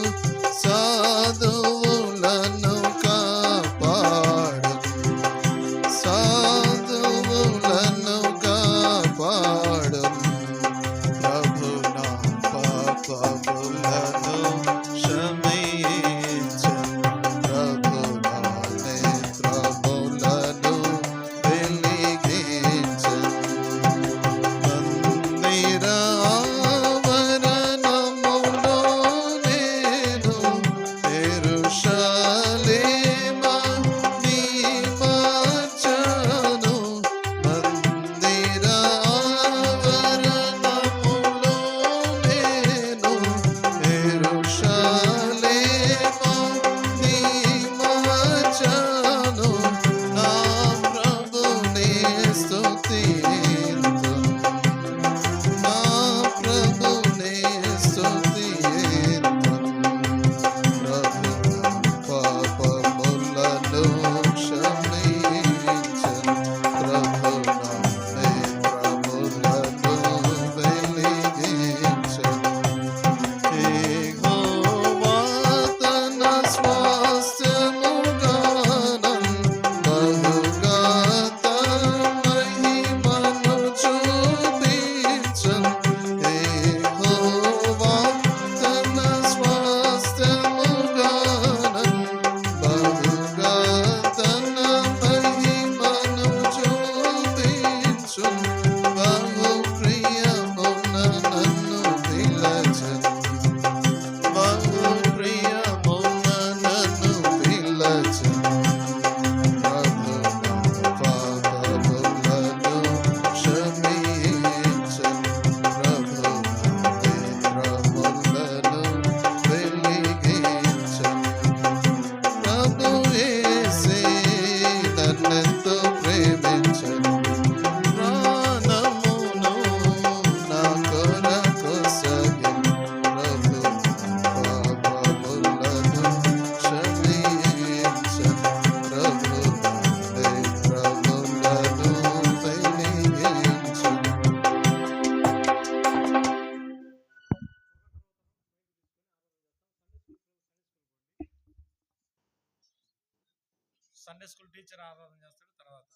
సాధువులను కాపాడు సాధువులను కాపాడు ప్రభు నా పాపములను క్షమించన్ ప్రభు నా నేత్రములను వెలిగించన్ మందిర ఆవరణములో నేను యెరూషలేమ నిమజ్జను మందిర ఆవరణములో నేను యెరూషలేమ నిమజ్జను నా ప్రభుని స్తుతింతును నా ప్రభుని స్తుతింతును ప్రభు నా పాపములను క్షమించను ప్రభు నా నేత్రములను వెలిగించను యెహోవా తన స్వాస్థ్యముగానం బహుగా తన మహిమను చూపించన్ యెహోవా తన స్వాస్థ్యముగానం బహుగా తన మహిమను చూపించున్ బహు ప్రియమున నన్ను పిలచన్ బహు ప్రియమున నన్ను పిలచన్ ప్రభు నా పాపములను క్షమించన్ ప్రభు నా నేత్రములను వెలిగించన్ ప్రభు యేసే నన్నెంతో ప్రేమించను ప్రాణమును నా కొరకు సగిన్ ప్రభు నా పాపములను క్షమించన్ ప్రభు నా నేత్రములను వెలిగించన్ సండే స్కూల్ టీచర్ ఆరాధన చేస్తాడు తర్వాత